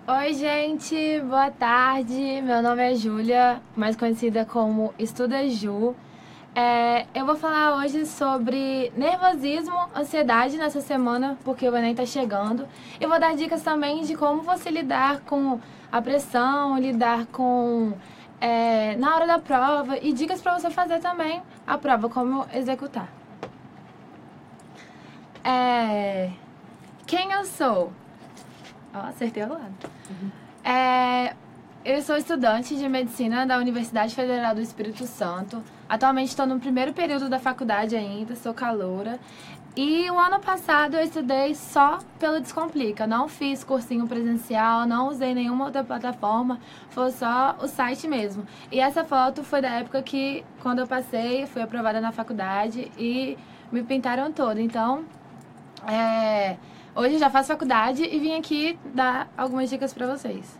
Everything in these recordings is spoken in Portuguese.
Oi, gente, boa tarde. Meu nome é Júlia, mais conhecida como Estuda Ju. Eu vou falar hoje sobre nervosismo, ansiedade nessa semana, porque o Enem tá chegando. E vou dar dicas também de como você lidar com a pressão, lidar com na hora da prova e dicas para você fazer também a prova, como executar. É, Quem eu sou? Ó, acertei o lado. É, eu sou estudante de medicina da Universidade Federal do Espírito Santo. Atualmente estou no primeiro período da faculdade ainda, sou caloura. E o ano passado eu estudei só pelo Descomplica. Não fiz cursinho presencial, não usei nenhuma outra plataforma, foi só o site mesmo. E essa foto foi da época que, quando eu passei, fui aprovada na faculdade e me pintaram toda. Então, hoje eu já faço faculdade e vim aqui dar algumas dicas pra vocês.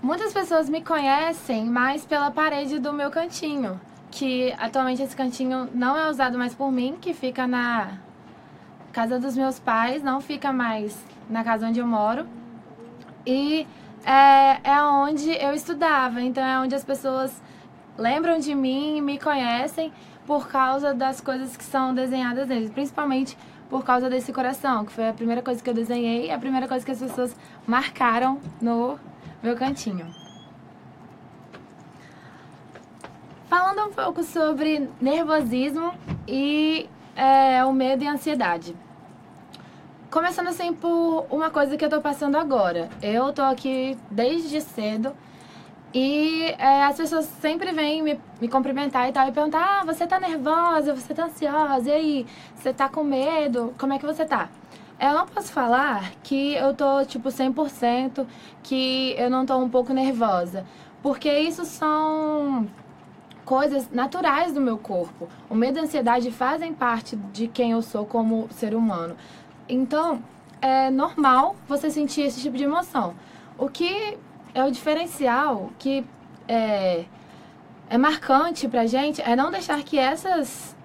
Muitas pessoas me conhecem mais pela parede do meu cantinho, que atualmente esse cantinho não é usado mais por mim, que fica na casa dos meus pais, não fica mais na casa onde eu moro. E é onde eu estudava, então é onde as pessoas lembram de mim e me conhecem por causa das coisas que são desenhadas neles, principalmente por causa desse coração, que foi a primeira coisa que eu desenhei e a primeira coisa que as pessoas marcaram no meu cantinho. Falando um pouco sobre nervosismo e o medo e a ansiedade. Começando assim por uma coisa que eu tô passando agora. Eu tô aqui desde cedo e as pessoas sempre vêm me cumprimentar e tal e perguntar: você tá nervosa, você tá ansiosa, e aí, você tá com medo, como é que você tá? Eu não posso falar que eu tô tipo 100%, que eu não tô um pouco nervosa, porque isso são coisas naturais do meu corpo. O medo e a ansiedade fazem parte de quem eu sou como ser humano. Então, é normal você sentir esse tipo de emoção. O que é o diferencial, que é marcante pra gente, é não deixar que essas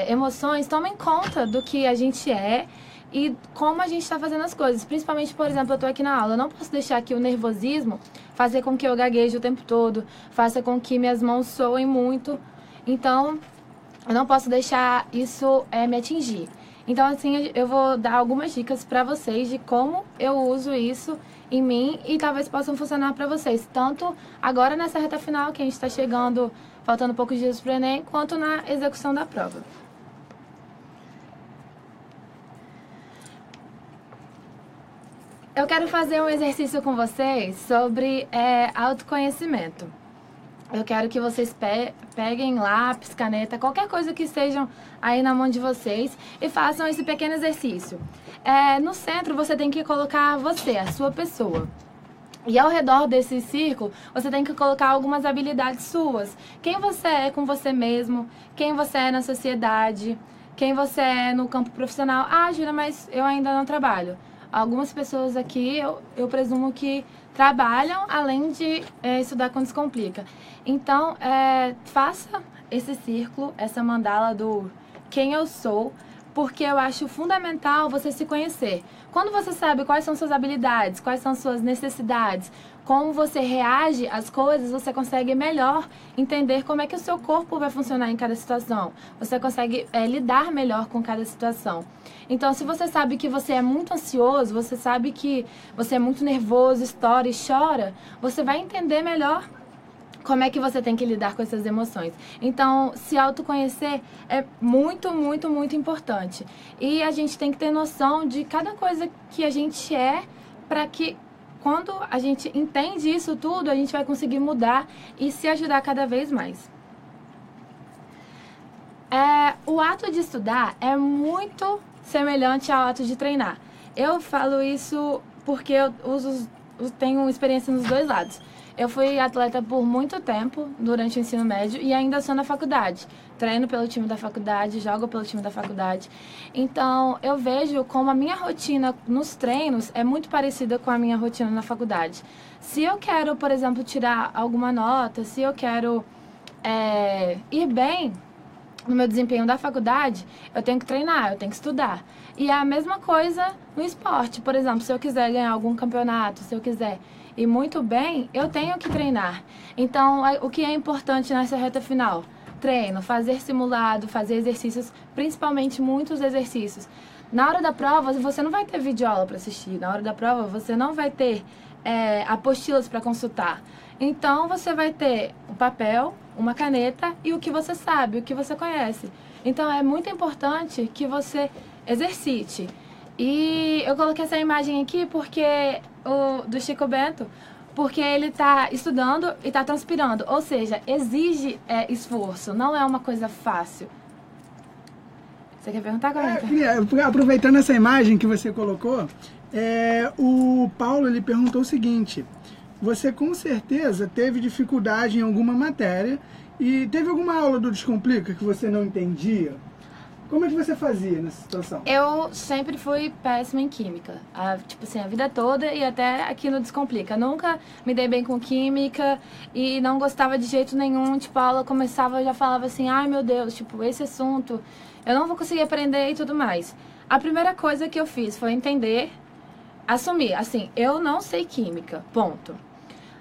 emoções tomem conta do que a gente é e como a gente está fazendo as coisas. Principalmente, por exemplo, eu estou aqui na aula, eu não posso deixar que o nervosismo faça com que eu gagueje o tempo todo, faça com que minhas mãos soem muito. Então, eu não posso deixar isso me atingir. Então, assim, eu vou dar algumas dicas pra vocês de como eu uso isso em mim e talvez possam funcionar pra vocês, tanto agora nessa reta final que a gente tá chegando, faltando poucos dias pro Enem, quanto na execução da prova. Eu quero fazer um exercício com vocês sobre autoconhecimento. Eu quero que vocês peguem lápis, caneta, qualquer coisa que estejam aí na mão de vocês e façam esse pequeno exercício. No centro você tem que colocar você, a sua pessoa. E ao redor desse círculo, você tem que colocar algumas habilidades suas. Quem você é com você mesmo, quem você é na sociedade, quem você é no campo profissional. Ah, Júlia, mas eu ainda não trabalho. Algumas pessoas aqui, eu presumo que trabalham além de estudar com Descomplica. Então, faça esse círculo, essa mandala do quem eu sou, porque eu acho fundamental você se conhecer. Quando você sabe quais são suas habilidades, quais são suas necessidades, como você reage às coisas, você consegue melhor entender como é que o seu corpo vai funcionar em cada situação. Você consegue lidar melhor com cada situação. Então, se você sabe que você é muito ansioso, você sabe que você é muito nervoso, estoura e chora, você vai entender melhor como é que você tem que lidar com essas emoções. Então, se autoconhecer é muito, muito, muito importante. E a gente tem que ter noção de cada coisa que a gente é, para que quando a gente entende isso tudo, a gente vai conseguir mudar e se ajudar cada vez mais. O ato de estudar é muito semelhante ao ato de treinar. Eu falo isso porque eu tenho experiência nos dois lados. Eu fui atleta por muito tempo durante o ensino médio e ainda sou na faculdade. Treino pelo time da faculdade, jogo pelo time da faculdade. Então, eu vejo como a minha rotina nos treinos é muito parecida com a minha rotina na faculdade. Se eu quero, por exemplo, tirar alguma nota, se eu quero ir bem, no meu desempenho da faculdade, eu tenho que treinar, eu tenho que estudar. E é a mesma coisa no esporte. Por exemplo, se eu quiser ganhar algum campeonato, se eu quiser ir muito bem, eu tenho que treinar. Então, o que é importante nessa reta final? Treino, fazer simulado, fazer exercícios, principalmente muitos exercícios. Na hora da prova, você não vai ter videoaula para assistir. Na hora da prova, você não vai ter apostilas para consultar. Então, você vai ter um papel, uma caneta e o que você sabe, o que você conhece. Então, é muito importante que você exercite. E eu coloquei essa imagem aqui porque do Chico Bento, porque ele está estudando e está transpirando. Ou seja, exige esforço, não é uma coisa fácil. Você quer perguntar, Comenta? Aproveitando essa imagem que você colocou, o Paulo ele perguntou o seguinte: você com certeza teve dificuldade em alguma matéria e teve alguma aula do Descomplica que você não entendia? Como é que você fazia nessa situação? Eu sempre fui péssima em química, tipo assim, a vida toda e até aqui no Descomplica. Nunca me dei bem com química e não gostava de jeito nenhum. Tipo, a aula começava, eu já falava assim, ai meu Deus, tipo, esse assunto eu não vou conseguir aprender e tudo mais. A primeira coisa que eu fiz foi entender, assumir, assim, eu não sei química, ponto.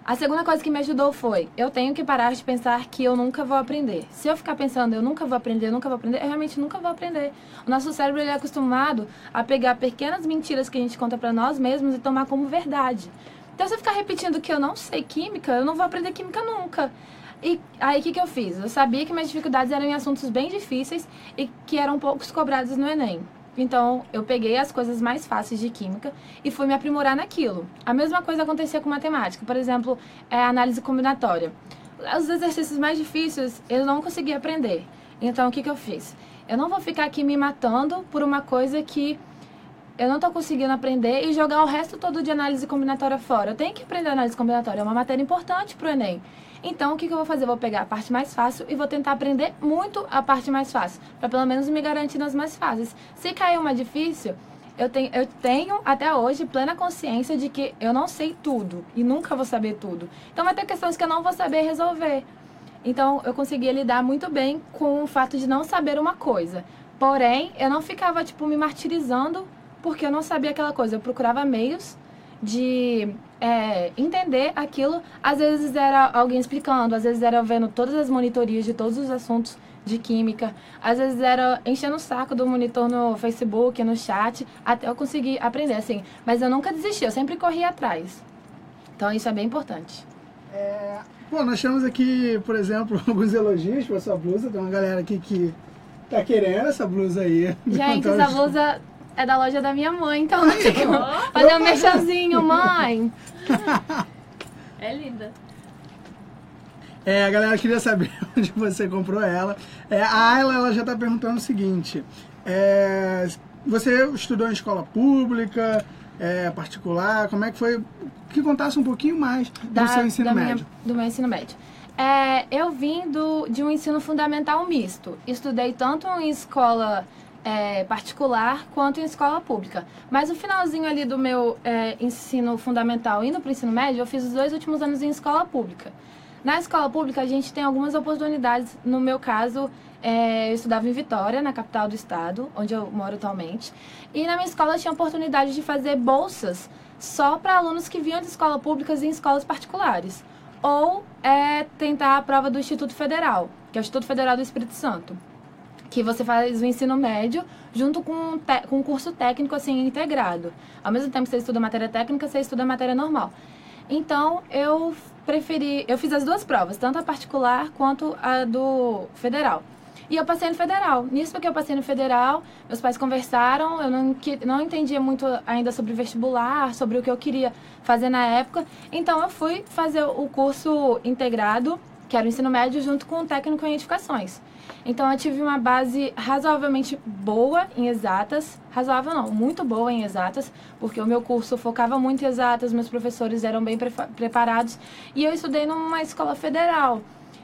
A segunda coisa que me ajudou foi, eu tenho que parar de pensar que eu nunca vou aprender. Se eu ficar pensando, eu nunca vou aprender, eu realmente nunca vou aprender. O nosso cérebro ele é acostumado a pegar pequenas mentiras que a gente conta pra nós mesmos e tomar como verdade. Então, se eu ficar repetindo que eu não sei química, eu não vou aprender química nunca. E aí, o que eu fiz? Eu sabia que minhas dificuldades eram em assuntos bem difíceis e que eram poucos cobrados no Enem. Então, eu peguei as coisas mais fáceis de química e fui me aprimorar naquilo. A mesma coisa acontecia com matemática. Por exemplo, análise combinatória. Os exercícios mais difíceis, eu não conseguia aprender. Então, o que eu fiz? Eu não vou ficar aqui me matando por uma coisa que eu não estou conseguindo aprender e jogar o resto todo de análise combinatória fora. Eu tenho que aprender análise combinatória, é uma matéria importante para o Enem. Então, o que eu vou fazer? Eu vou pegar a parte mais fácil e vou tentar aprender muito a parte mais fácil, para pelo menos me garantir nas mais fáceis. Se cair uma difícil, eu tenho até hoje plena consciência de que eu não sei tudo e nunca vou saber tudo. Então, vai ter questões que eu não vou saber resolver. Então, eu conseguia lidar muito bem com o fato de não saber uma coisa. Porém, eu não ficava, tipo, me martirizando porque eu não sabia aquela coisa. Eu procurava meios de entender aquilo. Às vezes era alguém explicando, às vezes era vendo todas as monitorias de todos os assuntos de química, às vezes era enchendo o saco do monitor no Facebook, no chat, até eu conseguir aprender, assim. Mas eu nunca desisti, eu sempre corri atrás. Então isso é bem importante. Pô, nós temos aqui, por exemplo, alguns elogios para sua blusa. Tem uma galera aqui que tá querendo essa blusa aí. Gente, essa blusa é da loja da minha mãe, então não tem como fazer um merchanzinho, mãe. É linda. A galera queria saber onde você comprou ela. A Ayla, ela já tá perguntando o seguinte: você estudou em escola pública, particular? Como é que foi? Que contasse um pouquinho mais do seu ensino médio. Do meu ensino médio. Eu vim de um ensino fundamental misto. Estudei tanto em escola particular quanto em escola pública. Mas o finalzinho ali do meu ensino fundamental indo para o ensino médio, eu fiz os 2 últimos anos em escola pública. Na escola pública, a gente tem algumas oportunidades. No meu caso, eu estudava em Vitória, na capital do estado, onde eu moro atualmente. E na minha escola, eu tinha a oportunidade de fazer bolsas só para alunos que vinham de escolas públicas e em escolas particulares. Ou tentar a prova do Instituto Federal, que é o Instituto Federal do Espírito Santo, que você faz o ensino médio junto com um curso técnico assim integrado. Ao mesmo tempo que você estuda matéria técnica, você estuda matéria normal. Então, eu fiz as 2 provas, tanto a particular quanto a do federal. E eu passei no federal. Nisso que eu passei no federal, meus pais conversaram, eu não entendia muito ainda sobre vestibular, sobre o que eu queria fazer na época. Então, eu fui fazer o curso integrado, que era o ensino médio, junto com o técnico em edificações. Então, eu tive uma base razoavelmente boa em exatas. Razoável não, muito boa em exatas, porque o meu curso focava muito em exatas, meus professores eram bem preparados. E eu estudei numa escola federal,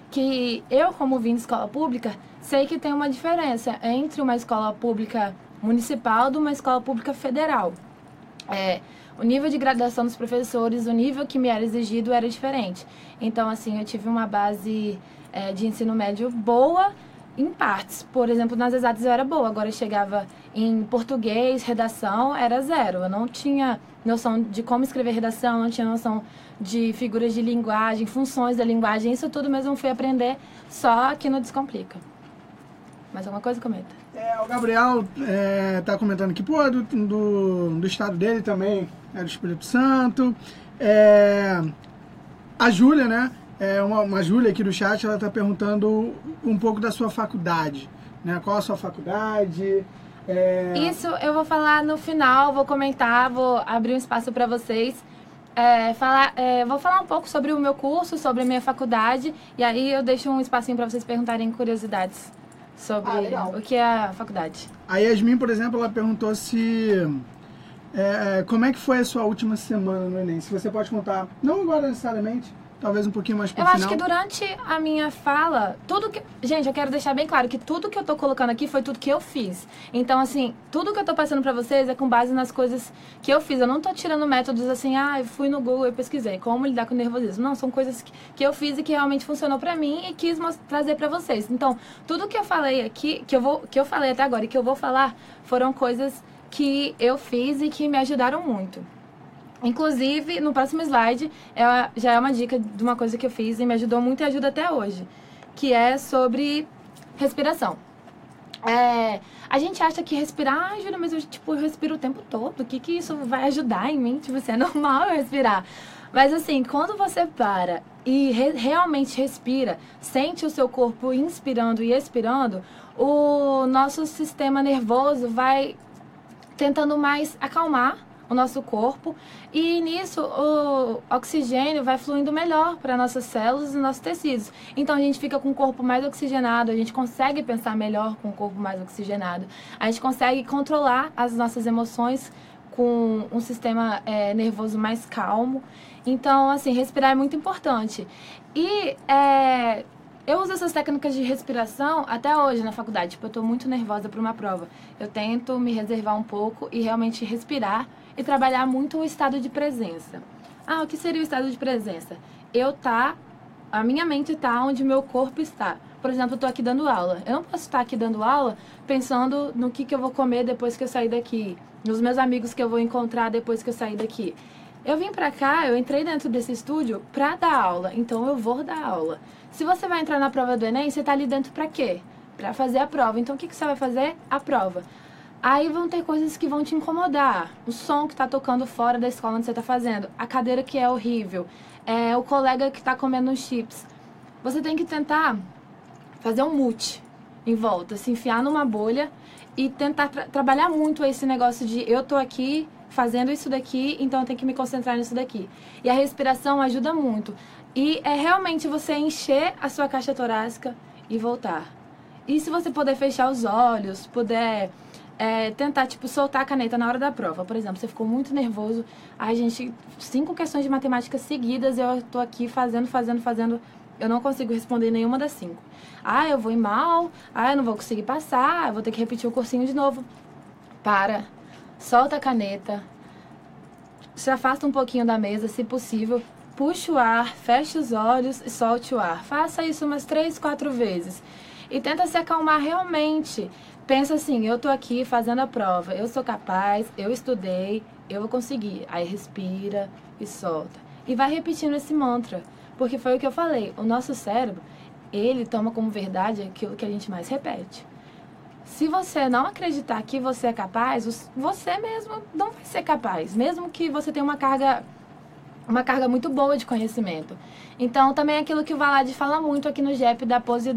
que eu, como vim de escola pública, sei que tem uma diferença entre uma escola pública municipal e uma escola pública federal. O nível de graduação dos professores, o nível que me era exigido era diferente. Então, assim, eu tive uma base de ensino médio boa, em partes. Por exemplo, nas exatas eu era boa, agora eu chegava em português, redação, era zero. Eu não tinha noção de como escrever redação, não tinha noção de figuras de linguagem, funções da linguagem. Isso tudo mesmo eu fui aprender só aqui no Descomplica. Mais alguma coisa? Comenta. O Gabriel tá comentando aqui, pô, do estado dele também, é do Espírito Santo. A Júlia, né? Uma Júlia aqui do chat, ela tá perguntando um pouco da sua faculdade, né? Qual a sua faculdade? Isso eu vou falar no final, vou comentar, vou abrir um espaço para vocês. Vou falar um pouco sobre o meu curso, sobre a minha faculdade, e aí eu deixo um espacinho para vocês perguntarem curiosidades sobre o que é a faculdade. A Yasmin, por exemplo, ela perguntou se... como é que foi a sua última semana no Enem? Se você pode contar, não agora necessariamente, talvez um pouquinho mais pro final. Eu acho que durante a minha fala, gente, eu quero deixar bem claro que tudo que eu tô colocando aqui foi tudo que eu fiz. Então, assim, tudo que eu tô passando pra vocês é com base nas coisas que eu fiz. Eu não tô tirando métodos assim, eu fui no Google e pesquisei como lidar com nervosismo. Não, são coisas que eu fiz e que realmente funcionou pra mim e quis trazer pra vocês. Então, tudo que eu falei aqui, que eu falei até agora e que eu vou falar, foram coisas que eu fiz e que me ajudaram muito. Inclusive, no próximo slide, já é uma dica de uma coisa que eu fiz e me ajudou muito e ajuda até hoje, que é sobre respiração. A gente acha que respirar, Júlia, mas eu respiro o tempo todo, o que isso vai ajudar em mim? Tipo, é normal eu respirar. Mas assim, quando você para e realmente respira, sente o seu corpo inspirando e expirando, o nosso sistema nervoso vai tentando mais acalmar o nosso corpo, e nisso o oxigênio vai fluindo melhor para nossas células e nossos tecidos. Então a gente fica com o corpo mais oxigenado, a gente consegue pensar melhor com o corpo mais oxigenado, a gente consegue controlar as nossas emoções com um sistema nervoso mais calmo. Então, assim, respirar é muito importante. E eu uso essas técnicas de respiração até hoje na faculdade. Tipo, eu tô muito nervosa para uma prova. Eu tento me reservar um pouco e realmente respirar e trabalhar muito o estado de presença. O que seria o estado de presença? A minha mente tá onde o meu corpo está. Por exemplo, eu tô aqui dando aula. Eu não posso estar aqui dando aula pensando no que eu vou comer depois que eu sair daqui, nos meus amigos que eu vou encontrar depois que eu sair daqui. Eu vim pra cá, eu entrei dentro desse estúdio pra dar aula, então eu vou dar aula. Se você vai entrar na prova do Enem, você tá ali dentro pra quê? Pra fazer a prova. Então o que você vai fazer? A prova. Aí vão ter coisas que vão te incomodar. O som que tá tocando fora da escola onde você tá fazendo. A cadeira que é horrível. O colega que tá comendo uns chips. Você tem que tentar fazer um mute em volta. Se enfiar numa bolha e tentar trabalhar muito esse negócio de eu tô aqui fazendo isso daqui, então eu tenho que me concentrar nisso daqui. E a respiração ajuda muito. E é realmente você encher a sua caixa torácica e voltar. E se você puder fechar os olhos, puder tentar, soltar a caneta na hora da prova. Por exemplo, você ficou muito nervoso. Ai, gente, 5 questões de matemática seguidas, eu tô aqui fazendo. Eu não consigo responder nenhuma das 5. Eu vou ir mal. Eu não vou conseguir passar. Eu vou ter que repetir o cursinho de novo. Para. Solta a caneta. Se afasta um pouquinho da mesa, se possível. Puxa o ar, fecha os olhos e solte o ar. Faça isso umas 3, 4 vezes. E tenta se acalmar realmente. Pensa assim, eu tô aqui fazendo a prova, eu sou capaz, eu estudei, eu vou conseguir. Aí respira e solta. E vai repetindo esse mantra. Porque foi o que eu falei, o nosso cérebro, ele toma como verdade aquilo que a gente mais repete. Se você não acreditar que você é capaz, você mesmo não vai ser capaz. Mesmo que você tenha uma carga muito boa de conhecimento. Então, também é aquilo que o Valad fala muito aqui no GEP da pose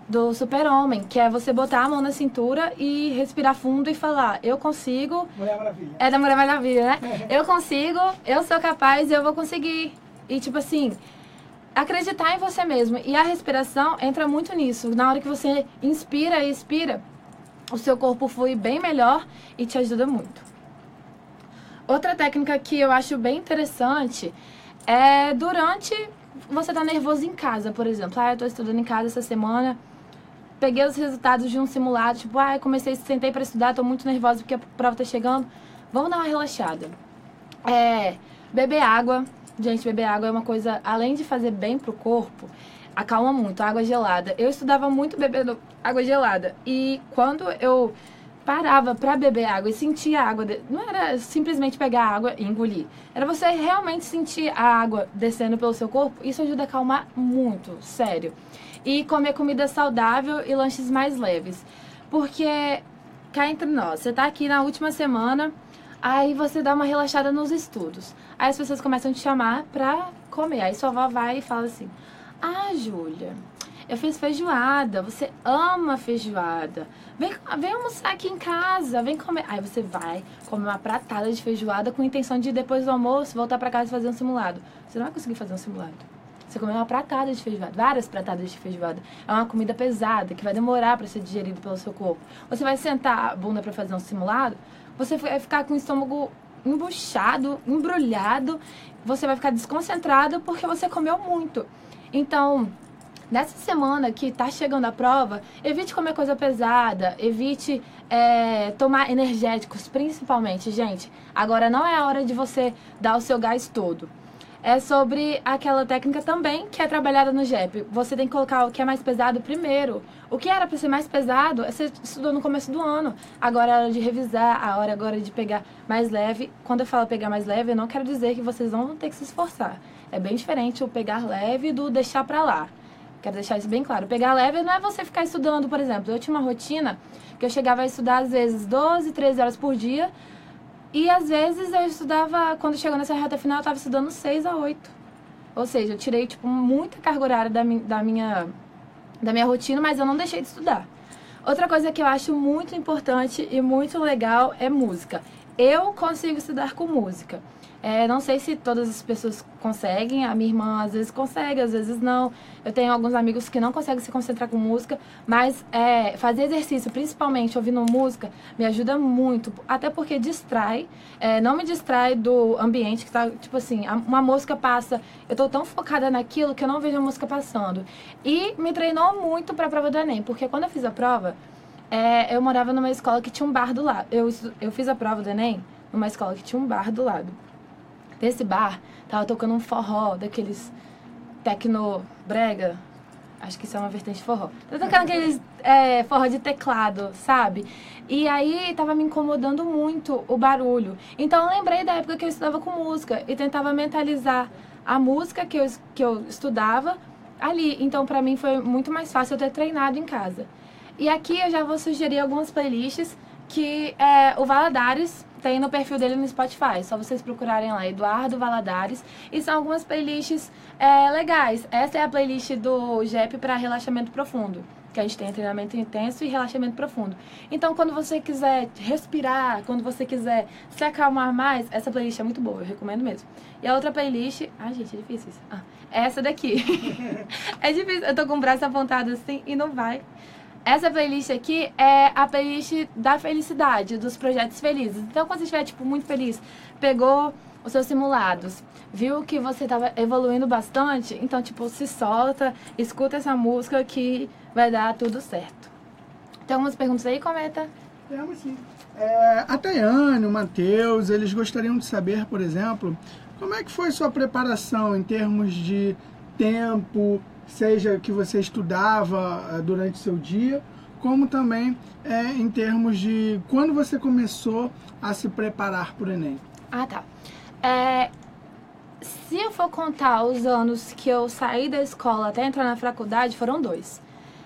do super-homem, que é você botar a mão na cintura e respirar fundo e falar, eu consigo... Mulher Maravilha. É da Mulher Maravilha, né? Eu consigo, eu sou capaz, eu vou conseguir. E tipo assim, acreditar em você mesmo. E a respiração entra muito nisso. Na hora que você inspira e expira, o seu corpo flui bem melhor e te ajuda muito. Outra técnica que eu acho bem interessante é durante você tá nervoso em casa, por exemplo. Eu tô estudando em casa essa semana, peguei os resultados de um simulado, sentei para estudar, tô muito nervosa porque a prova tá chegando. Vamos dar uma relaxada. Beber água. Gente, beber água é uma coisa, além de fazer bem pro corpo, acalma muito, água gelada. Eu estudava muito bebendo água gelada. E quando eu parava pra beber água e sentia a água, não era simplesmente pegar a água e engolir. Era você realmente sentir a água descendo pelo seu corpo. Isso ajuda a acalmar muito, sério. E comer comida saudável e lanches mais leves. Porque, cá entre nós, você tá aqui na última semana, aí você dá uma relaxada nos estudos. Aí as pessoas começam a te chamar pra comer. Aí sua avó vai e fala assim: ah, Júlia, eu fiz feijoada, você ama feijoada. Vem almoçar aqui em casa, vem comer. Aí você vai comer uma pratada de feijoada com a intenção de, depois do almoço, voltar pra casa e fazer um simulado. Você não vai conseguir fazer um simulado. Você comeu uma pratada de feijoada, várias pratadas de feijoada. É uma comida pesada, que vai demorar pra ser digerido pelo seu corpo. Você vai sentar a bunda pra fazer um simulado, você vai ficar com o estômago embuchado, embrulhado, você vai ficar desconcentrado porque você comeu muito. Então, nessa semana que tá chegando a prova, evite comer coisa pesada, evite tomar energéticos, principalmente, gente. Agora não é a hora de você dar o seu gás todo. É sobre aquela técnica também que é trabalhada no JEP. Você tem que colocar o que é mais pesado primeiro. O que era para ser mais pesado, você estudou no começo do ano. Agora é a hora de revisar, a hora agora de pegar mais leve. Quando eu falo pegar mais leve, eu não quero dizer que vocês não vão ter que se esforçar. É bem diferente o pegar leve do deixar pra lá. Quero deixar isso bem claro. Pegar leve não é você ficar estudando, por exemplo. Eu tinha uma rotina que eu chegava a estudar às vezes 12, 13 horas por dia. E às vezes eu estudava, quando chegou nessa reta final, eu estava estudando 6 a 8. Ou seja, eu tirei tipo muita carga horária da minha rotina, mas eu não deixei de estudar. Outra coisa que eu acho muito importante e muito legal é música. Eu consigo estudar com música. Não sei se todas as pessoas conseguem, a minha irmã às vezes consegue, às vezes não. Eu tenho alguns amigos que não conseguem se concentrar com música, mas fazer exercício, principalmente ouvindo música, me ajuda muito, até porque distrai, não me distrai do ambiente que tá, tipo assim, uma música passa, eu tô tão focada naquilo que eu não vejo a música passando. E me treinou muito pra prova do Enem, porque quando eu fiz a prova, eu morava numa escola que tinha um bar do lado. Eu fiz a prova do Enem numa escola que tinha um bar do lado. Nesse bar, tava tocando um forró, daqueles tecno-brega. Acho que isso é uma vertente de forró. Tava tocando aqueles forró de teclado, sabe? E aí, tava me incomodando muito o barulho. Então, eu lembrei da época que eu estudava com música e tentava mentalizar a música que eu estudava ali. Então, pra mim, foi muito mais fácil eu ter treinado em casa. E aqui eu já vou sugerir algumas playlists que o Valadares tem no perfil dele no Spotify. Só vocês procurarem lá, Eduardo Valadares. E são algumas playlists legais. Essa é a playlist do JEP para relaxamento profundo. Que a gente tem treinamento intenso e relaxamento profundo. Então, quando você quiser respirar, quando você quiser se acalmar mais, essa playlist é muito boa, eu recomendo mesmo. E a outra playlist... Ai, gente, é difícil isso. É essa daqui. É difícil, eu tô com o braço apontado assim e não vai. Essa playlist aqui é a playlist da felicidade, dos projetos felizes. Então, quando você estiver, tipo, muito feliz, pegou os seus simulados, viu que você estava evoluindo bastante, então, tipo, se solta, escuta essa música que vai dar tudo certo. Tem algumas perguntas aí, Cometa? Temos sim. A Tayane, o Matheus, eles gostariam de saber, por exemplo, como é que foi sua preparação em termos de tempo, seja que você estudava durante o seu dia, como também em termos de quando você começou a se preparar para o Enem. Ah, tá. Se eu for contar os anos que eu saí da escola até entrar na faculdade, foram 2.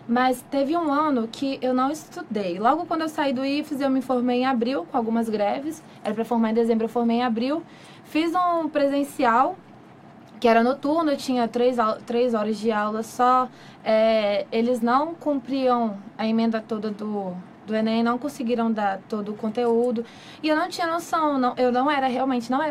Mas teve um ano que eu não estudei. Logo quando eu saí do IFES, eu me formei em abril, com algumas greves. Era para formar em dezembro, eu formei em abril. Fiz um presencial, que era noturno, eu tinha 3 horas de aula só. Eles não cumpriam a emenda toda do Enem, não conseguiram dar todo o conteúdo. E eu não tinha noção, eu não era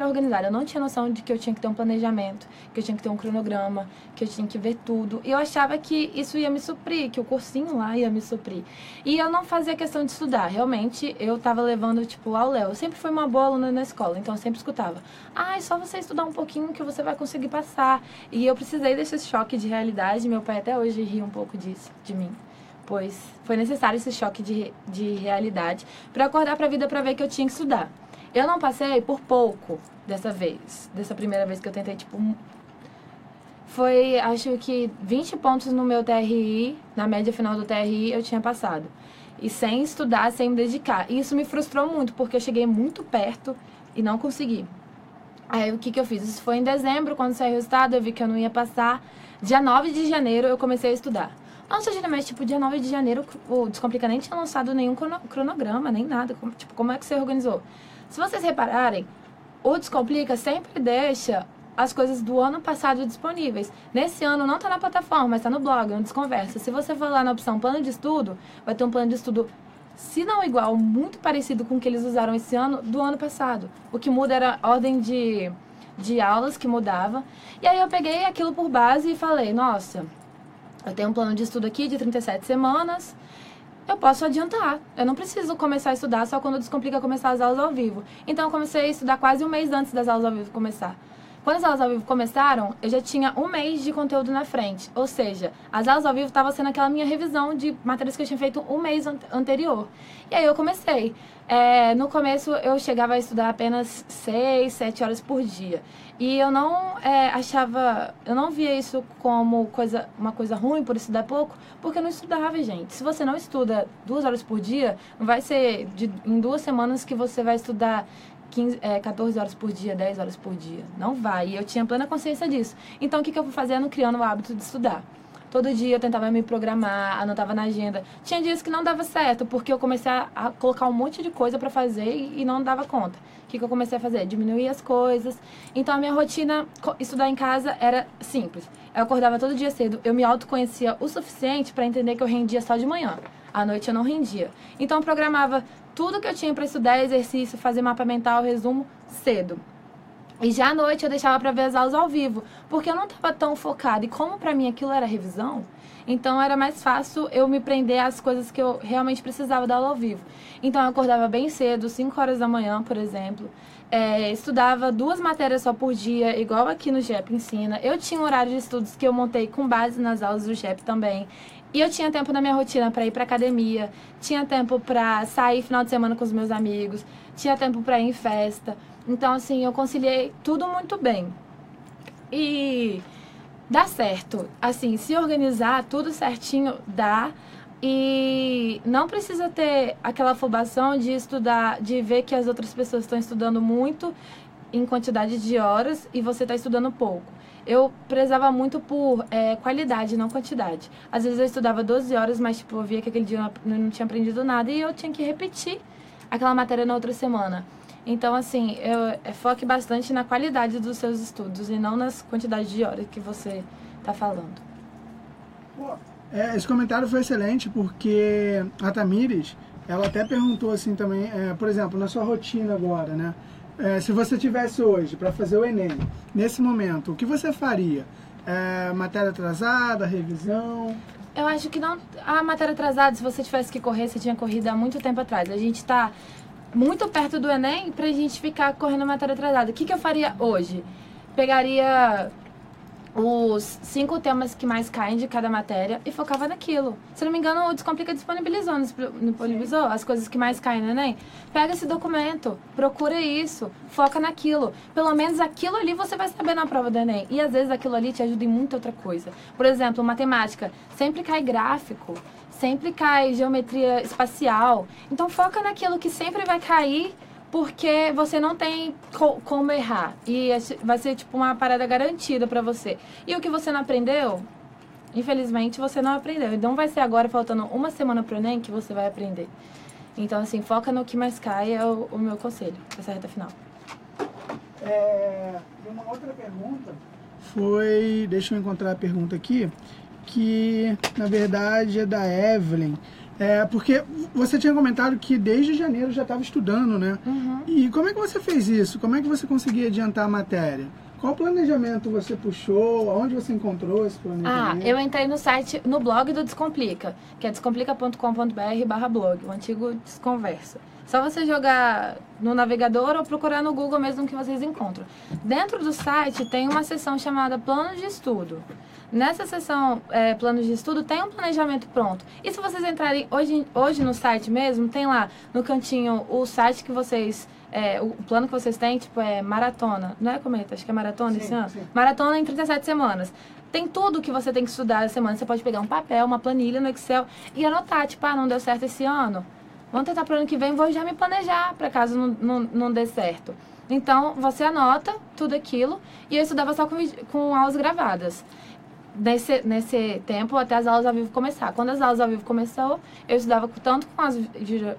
organizada, eu não tinha noção de que eu tinha que ter um planejamento, que eu tinha que ter um cronograma, que eu tinha que ver tudo. E eu achava que isso ia me suprir, que o cursinho lá ia me suprir. E eu não fazia questão de estudar, realmente eu tava levando, tipo, ao Léo. Eu sempre fui uma boa aluna na escola, então eu sempre escutava: é só você estudar um pouquinho que você vai conseguir passar. E eu precisei desse choque de realidade, meu pai até hoje ri um pouco disso, de mim. Pois foi necessário esse choque de realidade para acordar para a vida, para ver que eu tinha que estudar. Eu não passei por pouco dessa primeira vez que eu tentei, tipo... foi, acho que 20 pontos no meu TRI, na média final do TRI, eu tinha passado. E sem estudar, sem me dedicar. E isso me frustrou muito, porque eu cheguei muito perto e não consegui. Aí, o que eu fiz? Isso foi em dezembro, quando saiu o resultado, eu vi que eu não ia passar. Dia 9 de janeiro, eu comecei a estudar. Nossa, geralmente, tipo, dia 9 de janeiro, o Descomplica nem tinha lançado nenhum cronograma, nem nada. Como é que você organizou? Se vocês repararem, o Descomplica sempre deixa as coisas do ano passado disponíveis. Nesse ano não está na plataforma, mas está no blog, no Desconversa. Se você for lá na opção plano de estudo, vai ter um plano de estudo, se não igual, muito parecido com o que eles usaram esse ano, do ano passado. O que muda era a ordem de aulas que mudava. E aí eu peguei aquilo por base e falei, nossa, eu tenho um plano de estudo aqui de 37 semanas, eu posso adiantar. Eu não preciso começar a estudar só quando o Descomplica começar as aulas ao vivo. Então eu comecei a estudar quase um mês antes das aulas ao vivo começar. Quando as aulas ao vivo começaram, eu já tinha um mês de conteúdo na frente. Ou seja, as aulas ao vivo estavam sendo aquela minha revisão de matérias que eu tinha feito um mês anterior. E aí eu comecei. No começo, eu chegava a estudar apenas 6, 7 horas por dia. E eu não eu não via isso como uma coisa ruim por estudar pouco, porque eu não estudava, gente. Se você não estuda 2 horas por dia, não vai ser em 2 semanas que você vai estudar 14 horas por dia, 10 horas por dia. Não vai. E eu tinha plena consciência disso. Então, o que eu fui fazendo? Criando o hábito de estudar. Todo dia eu tentava me programar, anotava na agenda. Tinha dias que não dava certo, porque eu comecei a colocar um monte de coisa para fazer e não dava conta. O que eu comecei a fazer? Diminuir as coisas. Então, a minha rotina, estudar em casa, era simples. Eu acordava todo dia cedo, eu me autoconhecia o suficiente para entender que eu rendia só de manhã. À noite eu não rendia. Então, eu programava tudo que eu tinha para estudar, exercício, fazer mapa mental, resumo, cedo. E já à noite eu deixava para ver as aulas ao vivo, porque eu não estava tão focada. E como para mim aquilo era revisão, então era mais fácil eu me prender às coisas que eu realmente precisava da aula ao vivo. Então eu acordava bem cedo, 5 horas da manhã, por exemplo. Estudava 2 matérias só por dia, igual aqui no GEP ensina. Eu tinha um horário de estudos que eu montei com base nas aulas do GEP também. E eu tinha tempo na minha rotina para ir para academia, tinha tempo para sair final de semana com os meus amigos, tinha tempo para ir em festa. Então, assim, eu conciliei tudo muito bem. E dá certo. Assim, se organizar tudo certinho, dá. E não precisa ter aquela afobação de estudar, de ver que as outras pessoas estão estudando muito em quantidade de horas e você está estudando pouco. Eu prezava muito por qualidade, não quantidade. Às vezes eu estudava 12 horas, mas tipo, eu via que aquele dia eu não tinha aprendido nada e eu tinha que repetir aquela matéria na outra semana. Então, assim, foque bastante na qualidade dos seus estudos e não nas quantidades de horas que você está falando. Esse comentário foi excelente porque a Tamires, ela até perguntou assim também, por exemplo, na sua rotina agora, né? Se você tivesse hoje para fazer o Enem, nesse momento, o que você faria? Matéria atrasada, revisão? Eu acho que não. A matéria atrasada, se você tivesse que correr, você tinha corrido há muito tempo atrás. A gente está muito perto do Enem pra gente ficar correndo matéria atrasada. O que eu faria hoje? Pegaria os 5 temas que mais caem de cada matéria e focava naquilo. Se não me engano, o Descomplica disponibilizou as coisas que mais caem no Enem. Pega esse documento, procura isso, foca naquilo. Pelo menos aquilo ali você vai saber na prova do Enem. E às vezes aquilo ali te ajuda em muita outra coisa. Por exemplo, matemática, sempre cai gráfico, sempre cai geometria espacial. Então foca naquilo que sempre vai cair, porque você não tem como errar. E vai ser tipo uma parada garantida pra você. E o que você não aprendeu, infelizmente você não aprendeu. E não vai ser agora, faltando uma semana pro Enem, que você vai aprender. Então, assim, foca no que mais cai, é o meu conselho, essa reta final. E uma outra pergunta foi, deixa eu encontrar a pergunta aqui, que na verdade é da Evelyn. Porque você tinha comentado que desde janeiro já estava estudando, né? Uhum. E como é que você fez isso? Como é que você conseguia adiantar a matéria? Qual planejamento você puxou? Onde você encontrou esse planejamento? Eu entrei no site, no blog do Descomplica, que é descomplica.com.br/blog, o antigo Desconversa. Só você jogar no navegador ou procurar no Google mesmo que vocês encontram. Dentro do site tem uma seção chamada Plano de Estudo. Nessa seção Planos de Estudo tem um planejamento pronto. E se vocês entrarem hoje no site mesmo, tem lá no cantinho o site que vocês o plano que vocês têm, tipo, é maratona. Não é, Cometa? Acho que é maratona esse ano. Sim. Maratona em 37 semanas. Tem tudo que você tem que estudar essa semana. Você pode pegar um papel, uma planilha no Excel e anotar, tipo, não deu certo esse ano. Vamos tentar pro ano que vem, vou já me planejar para caso não dê certo. Então, você anota tudo aquilo e eu estudava só com aulas gravadas. Nesse tempo, até as aulas ao vivo começar. Quando as aulas ao vivo começou, eu estudava tanto com as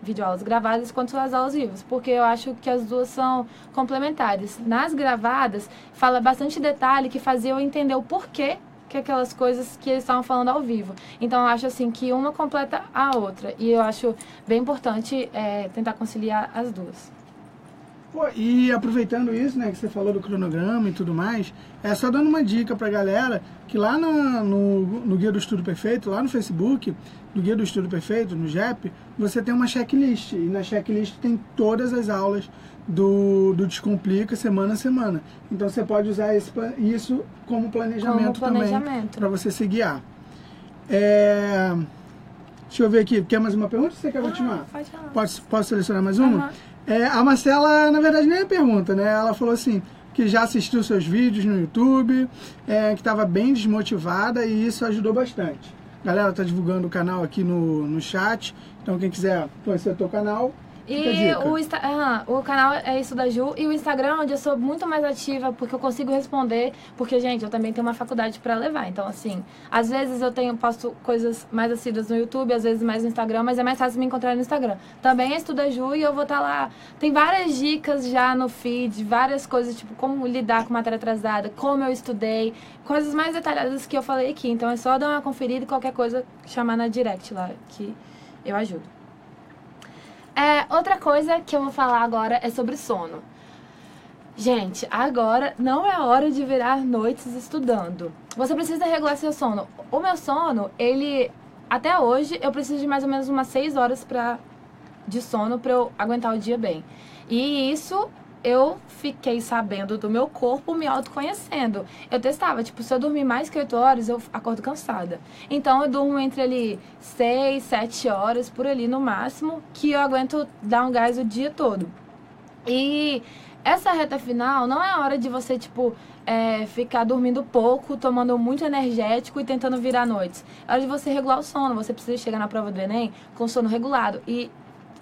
videoaulas gravadas quanto as aulas vivas, porque eu acho que as duas são complementares. Nas gravadas, fala bastante detalhe que fazia eu entender o porquê que aquelas coisas que eles estavam falando ao vivo. Então, eu acho assim que uma completa a outra. E eu acho bem importante tentar conciliar as duas. Pô, e aproveitando isso, né, que você falou do cronograma e tudo mais, só dando uma dica pra galera, que lá no Guia do Estudo Perfeito, lá no Facebook, no Guia do Estudo Perfeito, no GEP, você tem uma checklist, e na checklist tem todas as aulas do Descomplica, semana a semana. Então você pode usar isso como planejamento também, para você se guiar. Deixa eu ver aqui, quer mais uma pergunta ou você quer continuar? Pode falar. Posso selecionar mais uma? A Marcela, na verdade, nem é pergunta, né? Ela falou assim, que já assistiu seus vídeos no YouTube, que estava bem desmotivada e isso ajudou bastante. A galera tá divulgando o canal aqui no chat, então quem quiser conhecer o teu canal, e o canal é isso da Ju, e o Instagram, onde eu sou muito mais ativa, porque eu consigo responder, porque, gente, eu também tenho uma faculdade para levar, então, assim, às vezes eu posto coisas mais assíduas no YouTube, às vezes mais no Instagram, mas é mais fácil me encontrar no Instagram. Também é Estuda Ju e eu vou estar lá. Tem várias dicas já no feed, várias coisas, tipo, como lidar com matéria atrasada, como eu estudei, coisas mais detalhadas que eu falei aqui, então é só dar uma conferida e qualquer coisa chamar na direct lá, que eu ajudo. Outra coisa que eu vou falar agora é sobre sono. Gente, agora não é a hora de virar noites estudando. Você precisa regular seu sono. O meu sono, até hoje, eu preciso de mais ou menos umas 6 horas de sono para eu aguentar o dia bem. E isso eu fiquei sabendo do meu corpo, me autoconhecendo. Eu testava, tipo, se eu dormir mais que 8 horas, eu acordo cansada. Então, eu durmo entre ali 6, 7 horas, por ali no máximo, que eu aguento dar um gás o dia todo. E essa reta final não é a hora de você, tipo, ficar dormindo pouco, tomando muito energético e tentando virar noites. É hora de você regular o sono. Você precisa chegar na prova do Enem com sono regulado. E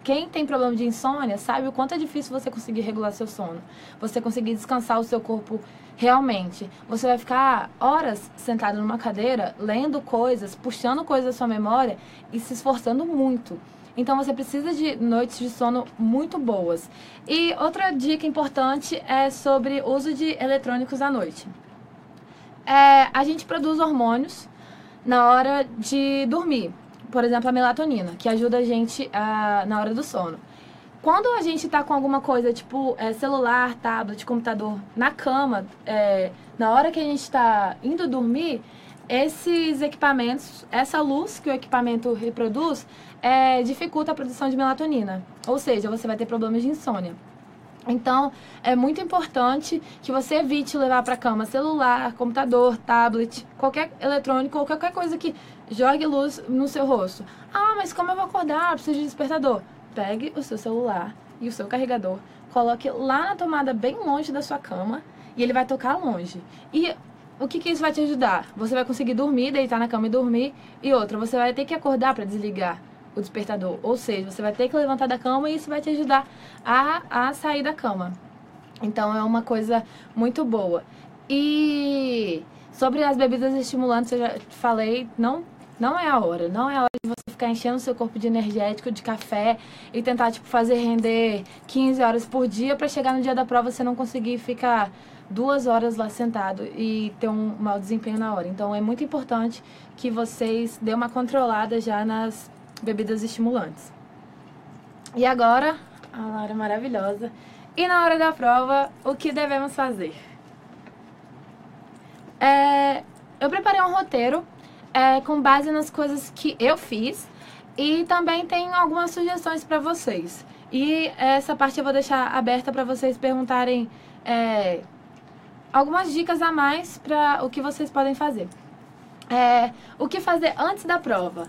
quem tem problema de insônia sabe o quanto é difícil você conseguir regular seu sono. Você conseguir descansar o seu corpo realmente. Você vai ficar horas sentado numa cadeira, lendo coisas, puxando coisas da sua memória e se esforçando muito. Então você precisa de noites de sono muito boas. E outra dica importante é sobre o uso de eletrônicos à noite. A gente produz hormônios na hora de dormir. Por exemplo, a melatonina, que ajuda a gente na hora do sono. Quando a gente tá com alguma coisa, tipo celular, tablet, computador, na cama, na hora que a gente tá indo dormir, esses equipamentos, essa luz que o equipamento reproduz, dificulta a produção de melatonina. Ou seja, você vai ter problemas de insônia. Então, é muito importante que você evite levar para a cama celular, computador, tablet, qualquer eletrônico ou qualquer coisa que jogue luz no seu rosto. Ah, mas como eu vou acordar? Preciso de despertador. Pegue o seu celular e o seu carregador, coloque lá na tomada bem longe da sua cama e ele vai tocar longe. E o que isso vai te ajudar? Você vai conseguir dormir, deitar na cama e dormir. E outra, você vai ter que acordar para desligar o despertador. Ou seja, você vai ter que levantar da cama e isso vai te ajudar a sair da cama. Então, é uma coisa muito boa. E sobre as bebidas estimulantes, eu já falei, não é a hora. Não é a hora de você ficar enchendo o seu corpo de energético, de café e tentar, tipo, fazer render 15 horas por dia para chegar no dia da prova você não conseguir ficar 2 horas lá sentado e ter um mau desempenho na hora. Então, é muito importante que vocês dêem uma controlada já nas bebidas estimulantes. E agora, a Laura maravilhosa. E na hora da prova, o que devemos fazer? Eu preparei um roteiro com base nas coisas que eu fiz e também tenho algumas sugestões para vocês. E essa parte eu vou deixar aberta para vocês perguntarem algumas dicas a mais para o que vocês podem fazer. O que fazer antes da prova?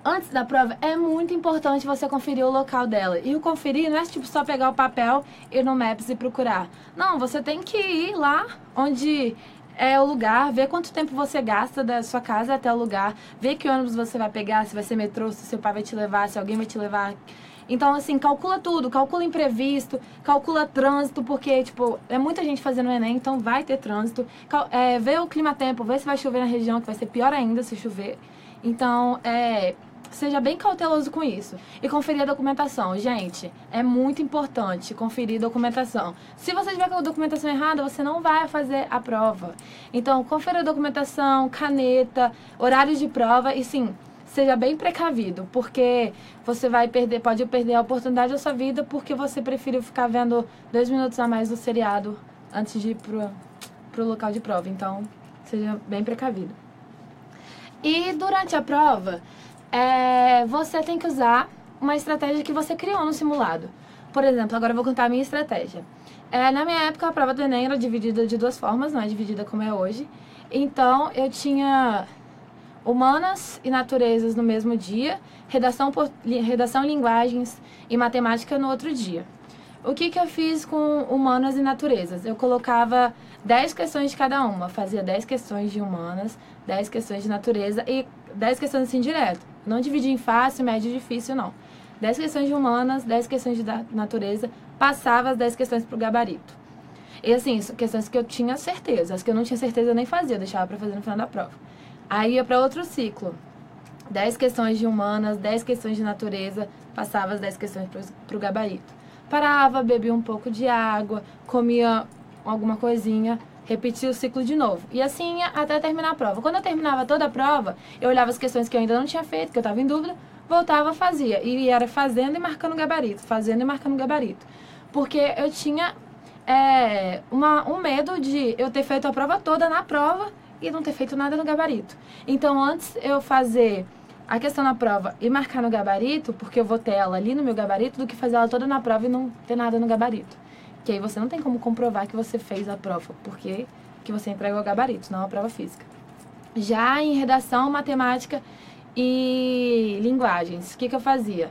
antes da prova, é muito importante você conferir o local dela. E o conferir não é tipo só pegar o papel, ir no Maps e procurar. Não, você tem que ir lá onde é o lugar, ver quanto tempo você gasta da sua casa até o lugar, ver que ônibus você vai pegar, se vai ser metrô, se seu pai vai te levar, se alguém vai te levar. Então, assim, calcula tudo, calcula imprevisto, calcula trânsito, porque, tipo, é muita gente fazendo o Enem, então vai ter trânsito. Vê o clima-tempo, vê se vai chover na região, que vai ser pior ainda se chover. Então, seja bem cauteloso com isso. E conferir a documentação. Gente, é muito importante conferir a documentação. Se você tiver com a documentação errada, você não vai fazer a prova. Então, confira a documentação, caneta, horários de prova e, sim, seja bem precavido, porque você pode perder a oportunidade da sua vida porque você preferiu ficar vendo 2 minutos a mais do seriado antes de ir pro local de prova. Então, seja bem precavido. E durante a prova, você tem que usar uma estratégia que você criou no simulado. Por exemplo, agora eu vou contar a minha estratégia. Na minha época, a prova do Enem era dividida de 2 formas, não é dividida como é hoje. Então, eu tinha Humanas e Naturezas no mesmo dia, redação, linguagens e matemática no outro dia. O que eu fiz com Humanas e Naturezas? Eu colocava 10 questões de cada uma, fazia 10 questões de Humanas, 10 questões de Natureza e 10 questões assim direto. Não dividi em fácil, médio e difícil, não. 10 questões de Humanas, 10 questões de Natureza, passava as 10 questões pro gabarito. E assim, questões que eu tinha certeza, as que eu não tinha certeza eu nem fazia, eu deixava pra fazer no final da prova. Aí ia para outro ciclo. 10 questões de Humanas, 10 questões de Natureza, passava as 10 questões para o gabarito. Parava, bebia um pouco de água, comia alguma coisinha, repetia o ciclo de novo. E assim ia até terminar a prova. Quando eu terminava toda a prova, eu olhava as questões que eu ainda não tinha feito, que eu estava em dúvida, voltava, fazia. E era fazendo e marcando gabarito, fazendo e marcando gabarito. Porque eu tinha um medo de eu ter feito a prova toda na prova e não ter feito nada no gabarito. Então, antes eu fazer a questão na prova e marcar no gabarito, porque eu vou ter ela ali no meu gabarito, do que fazer ela toda na prova e não ter nada no gabarito. Que aí você não tem como comprovar que você fez a prova, porque que você entregou o gabarito, não a prova física. Já em redação, matemática e linguagens, o que eu fazia?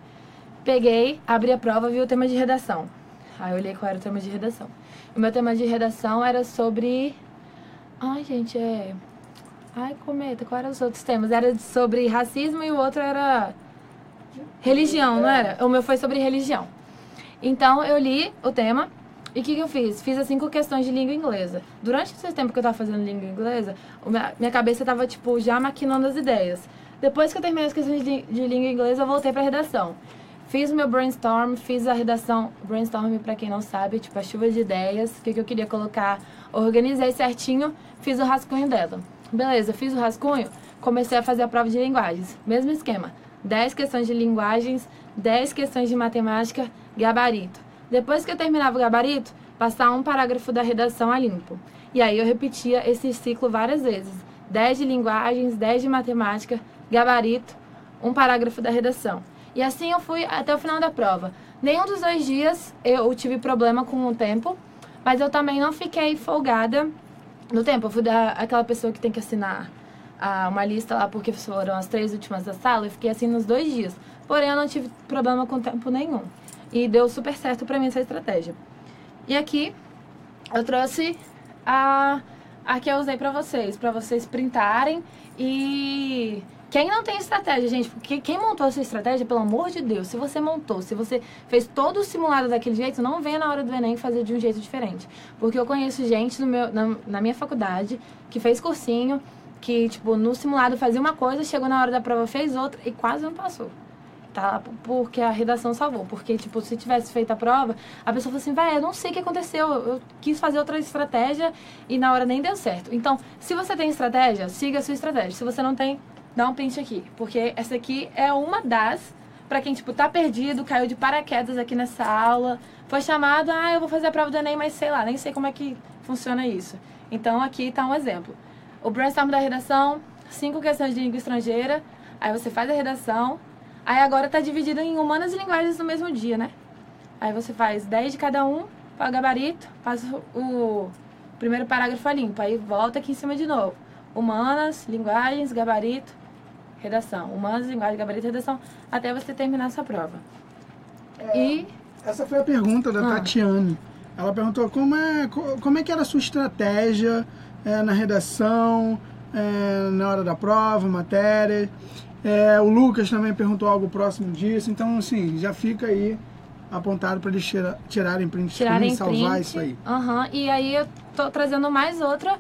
Peguei, abri a prova, vi o tema de redação. Aí eu olhei qual era o tema de redação. O meu tema de redação era sobre... Ai, gente, Ai, cometa, qual eram os outros temas? Era sobre racismo e o outro era religião, não era? O meu foi sobre religião. Então, eu li o tema e o que eu fiz? Fiz as 5 questões de língua inglesa. Durante esse tempo que eu tava fazendo língua inglesa, minha cabeça tava, tipo, já maquinando as ideias. Depois que eu terminei as questões de língua inglesa, eu voltei pra redação. Fiz o meu brainstorm, fiz a redação. Brainstorm, pra quem não sabe, tipo, a chuva de ideias, o que eu queria colocar. Organizei certinho, fiz o rascunho dela. Beleza, fiz o rascunho, comecei a fazer a prova de linguagens. Mesmo esquema, 10 questões de linguagens, 10 questões de matemática, gabarito. Depois que eu terminava o gabarito, passar um parágrafo da redação a limpo. E aí eu repetia esse ciclo várias vezes. 10 de linguagens, 10 de matemática, gabarito, um parágrafo da redação. E assim eu fui até o final da prova. Nenhum dos 2 dias eu tive problema com o tempo, mas eu também não fiquei folgada no tempo. Eu fui aquela pessoa que tem que assinar uma lista lá, porque foram as 3 últimas da sala, eu fiquei assim nos 2 dias. Porém, eu não tive problema com tempo nenhum. E deu super certo pra mim essa estratégia. E aqui, eu trouxe a que eu usei pra vocês printarem. E quem não tem estratégia, gente, porque quem montou a sua estratégia, pelo amor de Deus, se você montou, se você fez todo o simulado daquele jeito, não venha na hora do Enem fazer de um jeito diferente. Porque eu conheço gente na minha faculdade que fez cursinho, que, tipo, no simulado fazia uma coisa, chegou na hora da prova, fez outra e quase não passou. Tá? Porque a redação salvou. Porque, tipo, se tivesse feito a prova, a pessoa falou assim, vai, eu não sei o que aconteceu, eu quis fazer outra estratégia e na hora nem deu certo. Então, se você tem estratégia, siga a sua estratégia. Se você não tem, dá um print aqui. Porque essa aqui é uma das, pra quem, tipo, tá perdido, caiu de paraquedas aqui nessa aula, foi chamado, eu vou fazer a prova do Enem, mas sei lá, nem sei como é que funciona isso. Então, aqui tá um exemplo. O brainstorm da redação, 5 questões de língua estrangeira, aí você faz a redação. Aí agora tá dividido em humanas e linguagens no mesmo dia, né? Aí você faz 10 de cada um, para o gabarito, passa o primeiro parágrafo a limpo. Aí volta aqui em cima de novo. Humanas, linguagens, gabarito, redação. Humanas, linguagem, gabarito e redação, até você terminar a sua prova. Essa foi a pergunta da Tatiane. Ela perguntou como é que era a sua estratégia na redação, na hora da prova, matéria. O Lucas também perguntou algo próximo disso. Então, assim, já fica aí apontado para eles tirarem print screen e salvar isso aí. E aí eu tô trazendo mais outra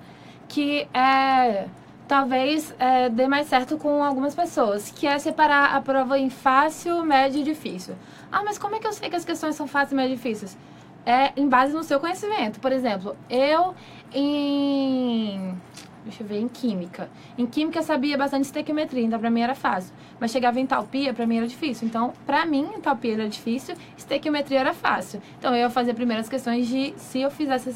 que talvez dê mais certo com algumas pessoas, que é separar a prova em fácil, médio e difícil. Ah, mas como é que eu sei que as questões são fáceis, médio e difíceis? É em base no seu conhecimento. Por exemplo, deixa eu ver, em química. Em química eu sabia bastante estequiometria, então pra mim era fácil. Mas chegava em entalpia, pra mim era difícil. Então, pra mim, entalpia era difícil, estequiometria era fácil. Então, eu ia fazer primeiras questões se eu usasse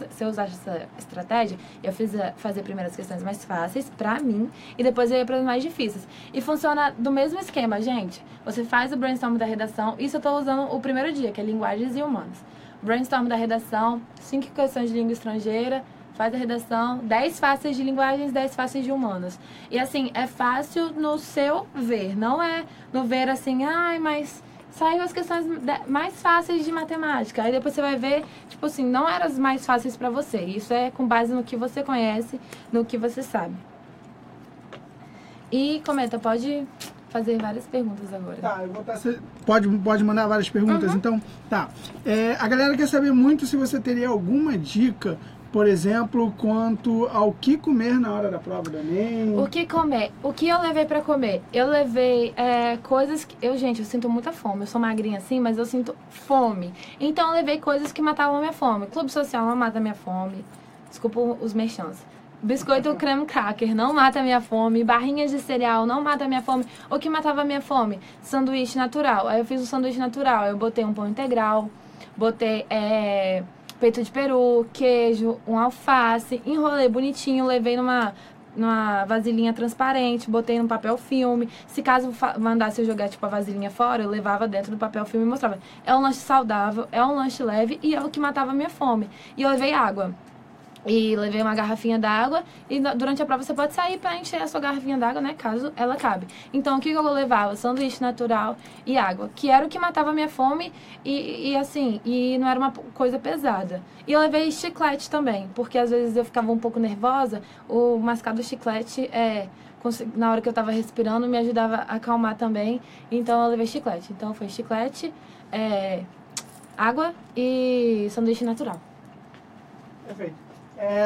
essa estratégia, eu fazer primeiras questões mais fáceis pra mim e depois eu ia para as mais difíceis. E funciona do mesmo esquema, gente. Você faz o brainstorm da redação, isso eu tô usando o primeiro dia, que é linguagens e humanas. Brainstorm da redação, 5 questões de língua estrangeira, faz a redação, 10 fáceis de linguagens, 10 fáceis de humanas. E assim, é fácil no seu ver, não é no ver assim, mas saiu as questões mais fáceis de matemática. Aí depois você vai ver, tipo assim, não eram as mais fáceis pra você. Isso é com base no que você conhece, no que você sabe. E, Cometa, pode fazer várias perguntas agora. Tá, eu vou pode mandar várias perguntas, então, tá. A galera quer saber muito se você teria alguma dica, por exemplo, quanto ao que comer na hora da prova do Enem. O que comer? O que eu levei pra comer? Eu levei coisas que... eu sinto muita fome. Eu sou magrinha assim, mas eu sinto fome. Então eu levei coisas que matavam a minha fome. Clube social não mata a minha fome. Desculpa os merchans. Biscoito creme cracker não mata a minha fome. Barrinhas de cereal não mata a minha fome. O que matava a minha fome? Sanduíche natural. Aí eu fiz um sanduíche natural. Eu botei um pão integral. Botei... peito de peru, queijo, um alface, enrolei bonitinho, levei numa vasilhinha transparente, botei num papel filme. Se caso mandasse eu jogar tipo a vasilhinha fora, eu levava dentro do papel filme e mostrava. É um lanche saudável, é um lanche leve e é o que matava a minha fome. E eu levei água. E levei uma garrafinha d'água e durante a prova você pode sair para encher a sua garrafinha d'água, né, caso ela cabe. Então, o que eu levava? Sanduíche natural e água, que era o que matava a minha fome e não era uma coisa pesada. E eu levei chiclete também, porque às vezes eu ficava um pouco nervosa, o mascar do chiclete, na hora que eu tava respirando, me ajudava a acalmar também, então eu levei chiclete. Então, foi chiclete, água e sanduíche natural. Perfeito.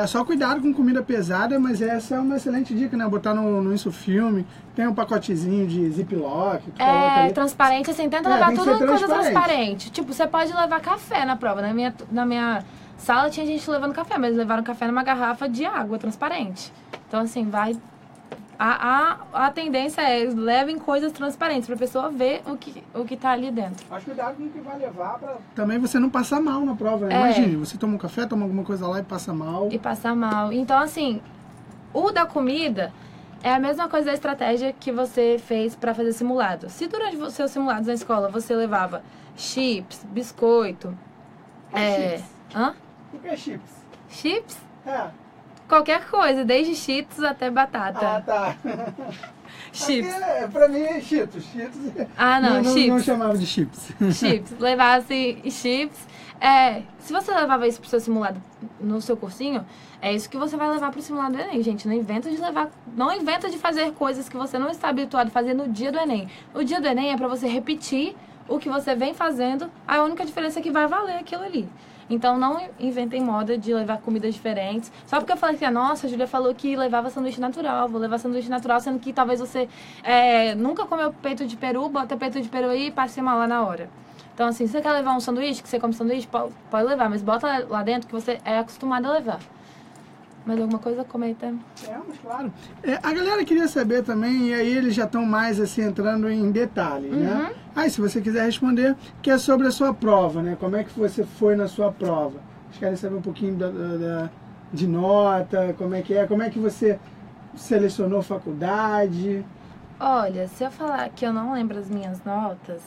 Só cuidado com comida pesada, mas essa é uma excelente dica, né? Botar no InsuFilme, tem um pacotezinho de Ziploc. Transparente, assim, tenta levar tudo coisa transparente. Tipo, você pode levar café na prova. Na minha sala tinha gente levando café, mas levaram café numa garrafa de água transparente. Então, assim, vai... A tendência levem coisas transparentes pra pessoa ver o que tá ali dentro. Mas cuidado com o que vai levar pra também você não passar mal na prova, né? Imagine, você toma um café, toma alguma coisa lá e passa mal. Então, assim, o da comida é a mesma coisa da estratégia que você fez pra fazer simulado. Se durante os seus simulados na escola você levava chips, biscoito... Chips? Hã? O que é chips? Chips? Qualquer coisa, desde Cheetos até batata. Ah, tá. Chips. Pra mim é Cheetos. Chips. Não chamava de chips. Chips. Levasse chips. Se você levava isso pro seu simulado no seu cursinho, é isso que você vai levar pro simulado do Enem, gente. Não inventa de fazer coisas que você não está habituado a fazer no dia do Enem. O dia do Enem é pra você repetir o que você vem fazendo, a única diferença é que vai valer aquilo ali. Então, não inventem moda de levar comidas diferentes. Só porque eu falei que, nossa, a Júlia falou que levava sanduíche natural. Vou levar sanduíche natural, sendo que talvez você nunca comeu peito de peru, bota peito de peru aí e passe mal lá na hora. Então, assim, se você quer levar um sanduíche, que você come sanduíche, pode levar. Mas bota lá dentro que você é acostumado a levar. Mais alguma coisa? Comenta. Mas claro. A galera queria saber também, e aí eles já estão mais assim entrando em detalhes, né? Aí, se você quiser responder, que é sobre a sua prova, né? Como é que você foi na sua prova? Eles querem saber um pouquinho de nota, como é que você selecionou faculdade. Olha, se eu falar que eu não lembro as minhas notas,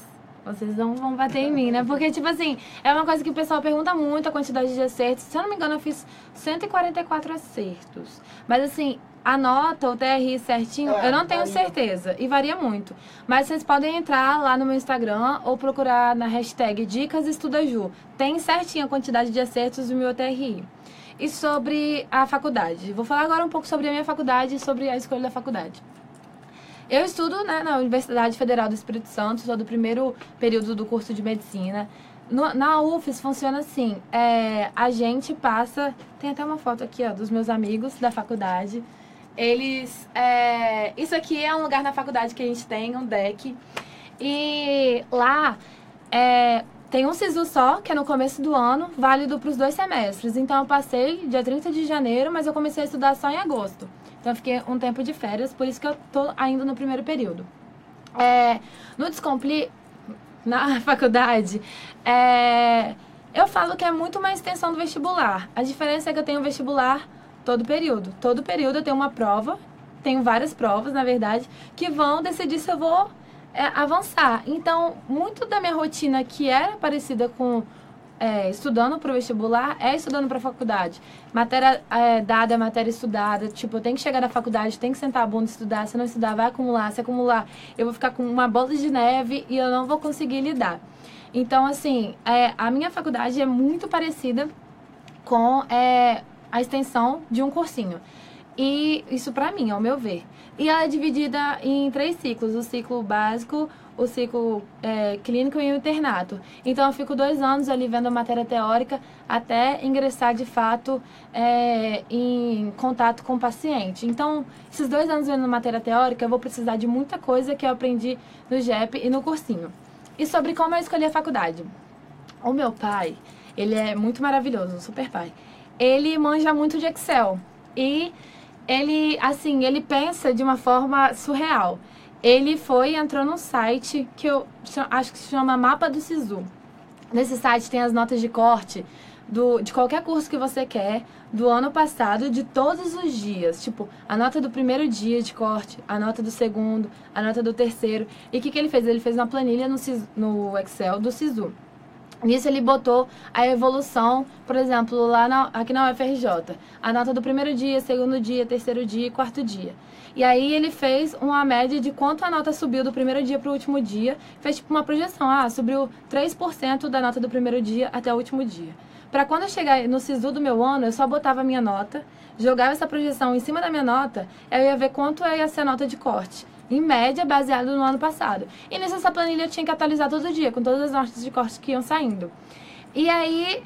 Vocês não vão bater em mim, né? Porque, tipo assim, é uma coisa que o pessoal pergunta muito, a quantidade de acertos. Se eu não me engano, eu fiz 144 acertos. Mas, assim, a nota, o TRI certinho, eu não tenho certeza. E varia muito. Mas vocês podem entrar lá no meu Instagram ou procurar na hashtag Dicas Estudaju. Tem certinho a quantidade de acertos do meu TRI. E sobre a faculdade. Vou falar agora um pouco sobre a minha faculdade e sobre a escolha da faculdade. Eu estudo, né, na Universidade Federal do Espírito Santo, sou do primeiro período do curso de medicina. Na UFES funciona assim, a gente passa... Tem até uma foto aqui, ó, dos meus amigos da faculdade. Eles... isso aqui é um lugar na faculdade que a gente tem, um deck. E lá tem um SISU só, que é no começo do ano, válido para os 2 semestres. Então eu passei dia 30 de janeiro, mas eu comecei a estudar só em agosto. Então, eu fiquei um tempo de férias, por isso que eu tô ainda no primeiro período. No Descompli, na faculdade, eu falo que é muito uma extensão do vestibular. A diferença é que eu tenho vestibular todo período. Todo período eu tenho uma prova, tenho várias provas, na verdade, que vão decidir se eu vou avançar. Então, muito da minha rotina que era parecida com... estudando para o vestibular, estudando para a faculdade. Matéria dada, matéria estudada. Tipo, eu tenho que chegar na faculdade, tenho que sentar a bunda e estudar. Se não estudar, vai acumular. Se acumular, eu vou ficar com uma bola de neve e eu não vou conseguir lidar. Então, assim, a minha faculdade é muito parecida com a extensão de um cursinho. E isso para mim, ao meu ver. E ela é dividida em 3 ciclos. O ciclo básico, o ciclo clínico e o internato. Então, eu fico 2 anos ali vendo a matéria teórica até ingressar, de fato, em contato com o paciente. Então, esses 2 anos vendo matéria teórica, eu vou precisar de muita coisa que eu aprendi no GEP e no cursinho. E sobre como eu escolhi a faculdade. O meu pai, ele é muito maravilhoso, um super pai. Ele manja muito de Excel. E ele, assim, ele pensa de uma forma surreal. Ele entrou num site que eu acho que se chama Mapa do SISU. Nesse site tem as notas de corte de qualquer curso que você quer, do ano passado, de todos os dias. Tipo, a nota do primeiro dia de corte, a nota do segundo, a nota do terceiro. E o que ele fez? Ele fez uma planilha no Excel do SISU. Nisso ele botou a evolução, por exemplo, aqui na UFRJ. A nota do primeiro dia, segundo dia, terceiro dia e quarto dia. E aí ele fez uma média de quanto a nota subiu do primeiro dia para o último dia. Fez tipo uma projeção. Subiu 3% da nota do primeiro dia até o último dia. Para quando eu chegar no SISU do meu ano, eu só botava a minha nota, jogava essa projeção em cima da minha nota, eu ia ver quanto ia ser a nota de corte. Em média, baseado no ano passado. E nisso, essa planilha eu tinha que atualizar todo dia, com todas as notas de corte que iam saindo. E aí,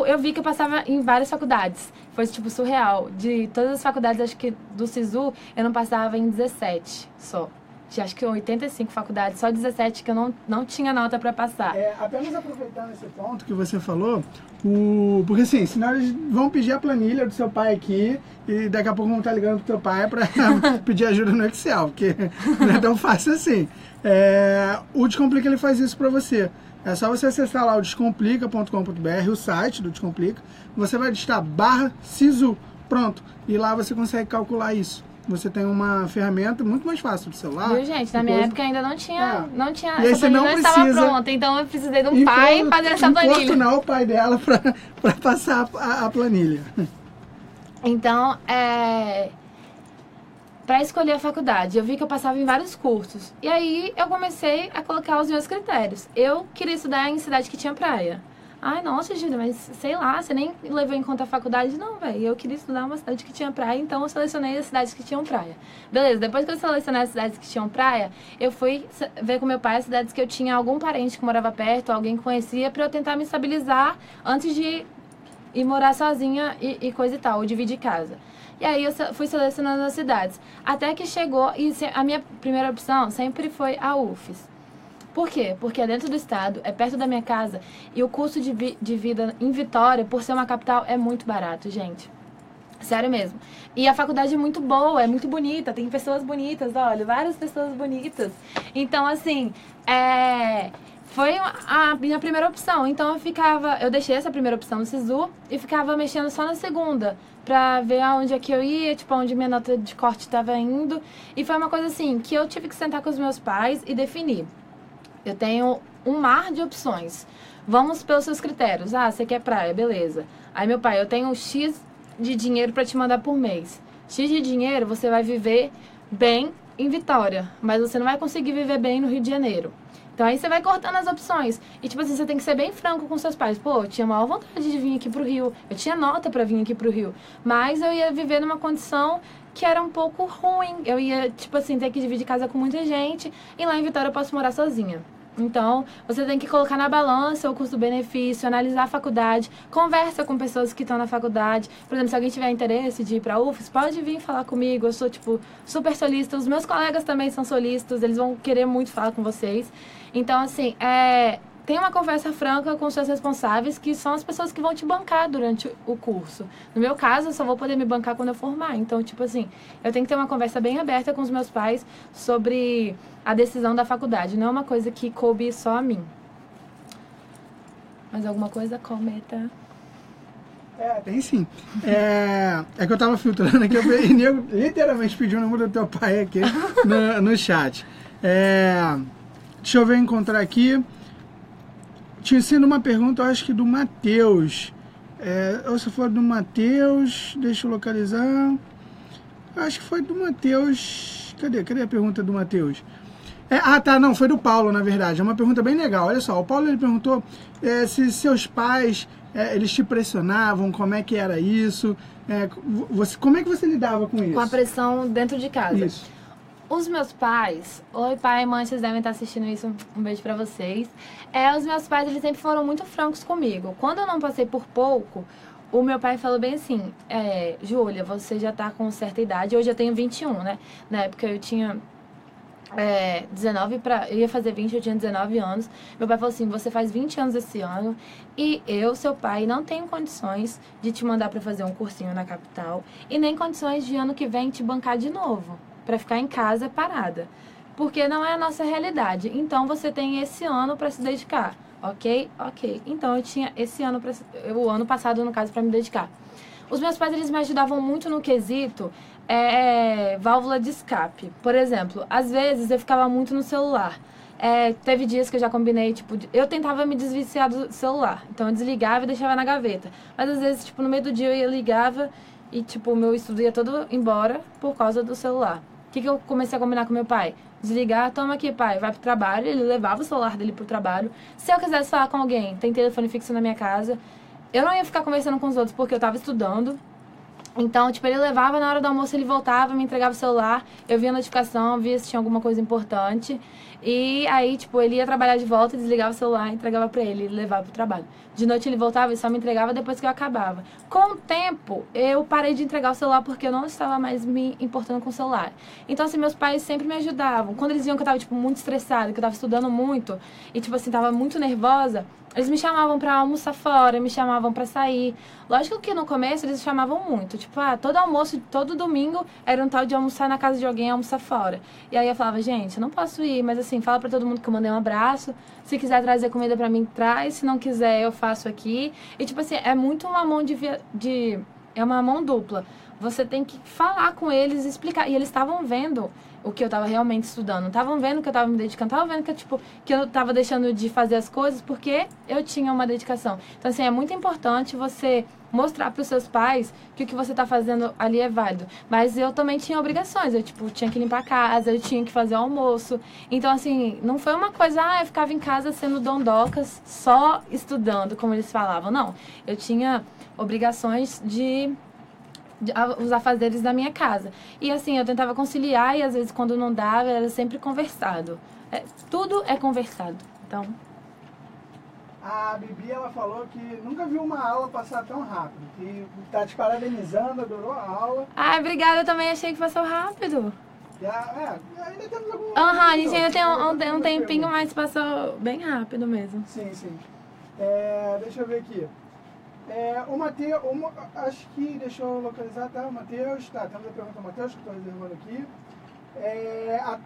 eu vi que eu passava em várias faculdades. Foi, tipo, surreal. De todas as faculdades, acho que do SISU, eu não passava em 17 só. Tinha, acho que 85 faculdades, só 17 que eu não tinha nota para passar. Apenas aproveitando esse ponto que você falou, porque assim, senão eles vão pedir a planilha do seu pai aqui e daqui a pouco vão estar ligando pro teu pai para pedir ajuda no Excel, porque não é tão fácil assim. O Descomplica, ele faz isso para você. É só você acessar lá o descomplica.com.br, o site do Descomplica, você vai digitar /SISU, pronto, e lá você consegue calcular isso. Você tem uma ferramenta muito mais fácil do celular. Viu, gente? Na minha época ainda não tinha e essa planilha não estava pronta. Então eu precisei de um pai fazer essa planilha. Importunar o pai dela para passar a planilha. Então, para escolher a faculdade, eu vi que eu passava em vários cursos. E aí eu comecei a colocar os meus critérios. Eu queria estudar em cidade que tinha praia. Ai, nossa, Júlia, mas sei lá, você nem levou em conta a faculdade? Não, velho, eu queria estudar uma cidade que tinha praia, então eu selecionei as cidades que tinham praia. Beleza, depois que eu selecionei as cidades que tinham praia, eu fui ver com meu pai as cidades que eu tinha algum parente que morava perto, alguém que conhecia, pra eu tentar me estabilizar antes de ir morar sozinha e coisa e tal, ou dividir casa. E aí eu fui selecionando as cidades, até que chegou, e a minha primeira opção sempre foi a UFES. Por quê? Porque é dentro do estado, é perto da minha casa e o custo de vida em Vitória, por ser uma capital, é muito barato, gente. Sério mesmo. E a faculdade é muito boa, é muito bonita, tem pessoas bonitas, olha, várias pessoas bonitas. Então, assim, foi a minha primeira opção. Então, eu deixei essa primeira opção no SISU e ficava mexendo só na segunda, pra ver aonde é que eu ia, tipo, onde minha nota de corte estava indo. E foi uma coisa assim, que eu tive que sentar com os meus pais e definir. Eu tenho um mar de opções. Vamos pelos seus critérios. Ah, você quer praia, beleza. Aí, meu pai, eu tenho X de dinheiro para te mandar por mês. X de dinheiro, você vai viver bem em Vitória, mas você não vai conseguir viver bem no Rio de Janeiro. Então, aí você vai cortando as opções. E, tipo assim, você tem que ser bem franco com seus pais. Pô, eu tinha maior vontade de vir aqui pro Rio. Eu tinha nota pra vir aqui pro Rio. Mas eu ia viver numa condição que era um pouco ruim. Eu ia, tipo assim, ter que dividir casa com muita gente. E lá em Vitória eu posso morar sozinha. Então, você tem que colocar na balança o custo-benefício, analisar a faculdade, conversa com pessoas que estão na faculdade. Por exemplo, se alguém tiver interesse de ir para a UFES, pode vir falar comigo. Eu sou, tipo, super solista. Os meus colegas também são solistas, eles vão querer muito falar com vocês. Então, assim, tem uma conversa franca com os seus responsáveis, que são as pessoas que vão te bancar durante o curso. No meu caso, eu só vou poder me bancar quando eu formar. Então, tipo assim, eu tenho que ter uma conversa bem aberta com os meus pais sobre a decisão da faculdade. Não é uma coisa que coube só a mim. Mais alguma coisa? Comenta. Tem sim. É que eu tava filtrando aqui, e nego literalmente pediu o número do teu pai aqui no chat. Deixa eu ver, encontrar aqui. Tinha sido uma pergunta, eu acho que do Matheus. Ou se for do Matheus, deixa eu localizar. Acho que foi do Matheus. Cadê a pergunta do Matheus? Não, foi do Paulo, na verdade. É uma pergunta bem legal. Olha só, o Paulo ele perguntou se seus pais, eles te pressionavam, como é que era isso, como é que você lidava com isso? Com a pressão dentro de casa. Isso. Os meus pais, oi pai e mãe, vocês devem estar assistindo isso, um beijo pra vocês. Os meus pais, eles sempre foram muito francos comigo. Quando eu não passei por pouco, o meu pai falou bem assim, Júlia, você já tá com certa idade, hoje eu tenho 21, né? Na época eu tinha 19 eu ia fazer 20, eu tinha 19 anos. Meu pai falou assim, você faz 20 anos esse ano e eu, seu pai, não tenho condições de te mandar pra fazer um cursinho na capital e nem condições de ano que vem te bancar de novo, pra ficar em casa parada, porque não é a nossa realidade. Então você tem esse ano pra se dedicar, ok? Então eu tinha esse ano, o ano passado no caso, pra me dedicar. Os meus pais, eles me ajudavam muito no quesito válvula de escape. Por exemplo, às vezes eu ficava muito no celular. Teve dias que eu já combinei, tipo, eu tentava me desviciar do celular. Então eu desligava e deixava na gaveta. Mas às vezes, tipo, no meio do dia eu ligava e, tipo, o meu estudo ia todo embora por causa do celular. O que eu comecei a combinar com meu pai? Desligar, toma aqui, pai, vai pro trabalho. Ele levava o celular dele pro trabalho. Se eu quisesse falar com alguém, tem telefone fixo na minha casa. Eu não ia ficar conversando com os outros porque eu tava estudando. Então, tipo, ele levava, na hora do almoço ele voltava, me entregava o celular, eu via a notificação, via se tinha alguma coisa importante. E aí, tipo, ele ia trabalhar de volta, desligava o celular, entregava pra ele levava pro trabalho. De noite ele voltava e só me entregava depois que eu acabava. Com o tempo, eu parei de entregar o celular porque eu não estava mais me importando com o celular. Então, assim, meus pais sempre me ajudavam. Quando eles viam que eu tava, tipo, muito estressada, que eu tava estudando muito e, tipo assim, tava muito nervosa, eles me chamavam pra almoçar fora, me chamavam pra sair. Lógico que no começo eles chamavam muito. Tipo, todo almoço, todo domingo era um tal de almoçar na casa de alguém, almoçar fora. E aí eu falava, gente, eu não posso ir, mas assim, fala pra todo mundo que eu mandei um abraço. Se quiser trazer comida pra mim, traz. Se não quiser, eu faço aqui. E tipo assim, é muito uma mão é uma mão dupla. Você tem que falar com eles, explicar. E eles estavam vendo o que eu estava realmente estudando. Estavam vendo que eu estava me dedicando. Estavam vendo que eu estava deixando de fazer as coisas porque eu tinha uma dedicação. Então, assim, é muito importante você mostrar para os seus pais que o que você está fazendo ali é válido. Mas eu também tinha obrigações. Eu, tipo, tinha que limpar a casa, eu tinha que fazer o almoço. Então, assim, não foi uma coisa, eu ficava em casa sendo dondocas, só estudando, como eles falavam. Não, eu tinha obrigações os afazeres da minha casa. E assim, eu tentava conciliar e às vezes quando não dava, era sempre conversado. Tudo é conversado. Então... A Bibi, ela falou que nunca viu uma aula passar tão rápido. Que tá te parabenizando, adorou a aula. Ai, obrigada, eu também achei que passou rápido. Ainda temos algum... a gente ainda tem um tempinho, mas passou bem rápido mesmo. Sim. Deixa eu ver aqui. O Matheus, acho que, deixa eu localizar, tá? O Matheus, temos a pergunta do Matheus, que eu estou reservando aqui.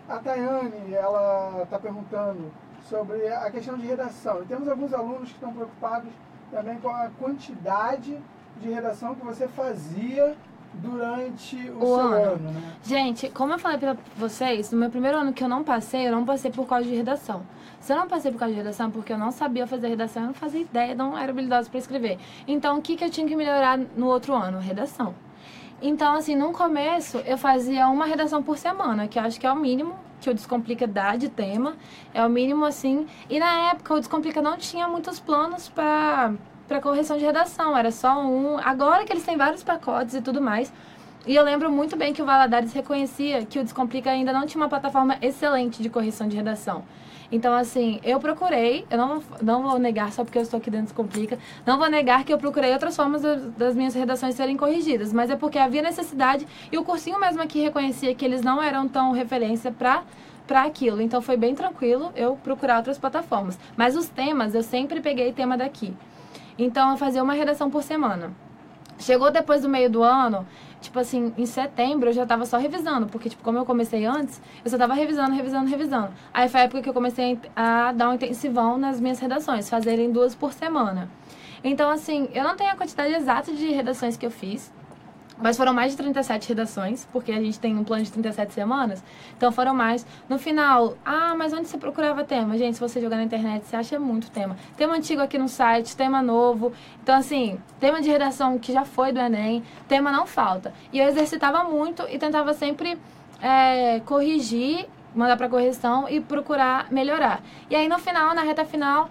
A Tayane, ela está perguntando sobre a questão de redação. E temos alguns alunos que estão preocupados também com a quantidade de redação que você fazia durante o O seu ano. ano, né? Gente, como eu falei pra vocês, no meu primeiro ano que eu não passei por causa de redação. Se eu não passei por causa de redação, porque eu não sabia fazer redação, eu não fazia ideia, não era habilidosa para escrever. Então, o que eu tinha que melhorar no outro ano? Redação. Então, assim, no começo, eu fazia uma redação por semana, que eu acho que é o mínimo que o Descomplica dá de tema. É o mínimo, assim. E na época, o Descomplica não tinha muitos planos para correção de redação, era só um. Agora que eles têm vários pacotes e tudo mais. E eu lembro muito bem que o Valadares reconhecia que o Descomplica ainda não tinha uma plataforma excelente de correção de redação. Então, assim, eu procurei, eu não vou negar só porque eu estou aqui dentro do Descomplica, não vou negar que eu procurei outras formas das minhas redações serem corrigidas, mas é porque havia necessidade e o cursinho mesmo aqui reconhecia que eles não eram tão referência para aquilo. Então, foi bem tranquilo eu procurar outras plataformas. Mas os temas, eu sempre peguei tema daqui. Então, eu fazia uma redação por semana. Chegou depois do meio do ano, tipo assim, em setembro eu já tava só revisando, porque, tipo, como eu comecei antes, eu só tava revisando. Aí foi a época que eu comecei a dar um intensivão nas minhas redações, fazerem 2 por semana. Então, assim, eu não tenho a quantidade exata de redações que eu fiz, mas foram mais de 37 redações, porque a gente tem um plano de 37 semanas, então foram mais. No final, mas onde você procurava tema? Gente, se você jogar na internet, você acha muito tema. Tema antigo aqui no site, tema novo. Então, assim, tema de redação que já foi do Enem, tema não falta. E eu exercitava muito e tentava sempre corrigir, mandar para correção e procurar melhorar. E aí, no final, na reta final,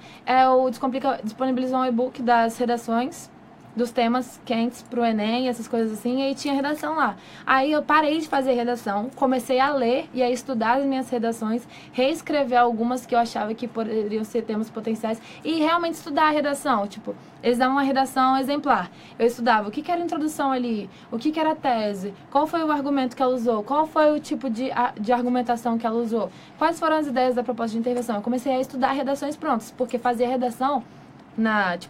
o Descomplica disponibilizou um e-book das redações, dos temas quentes pro Enem, essas coisas assim, e aí tinha redação lá. Aí eu parei de fazer redação, comecei a ler e a estudar as minhas redações, reescrever algumas que eu achava que poderiam ser temas potenciais e realmente estudar a redação. Tipo, eles davam uma redação exemplar. Eu estudava o que era a introdução ali, o que era a tese, qual foi o argumento que ela usou, qual foi o tipo de argumentação que ela usou, quais foram as ideias da proposta de intervenção. Eu comecei a estudar redações prontas, porque fazer redação,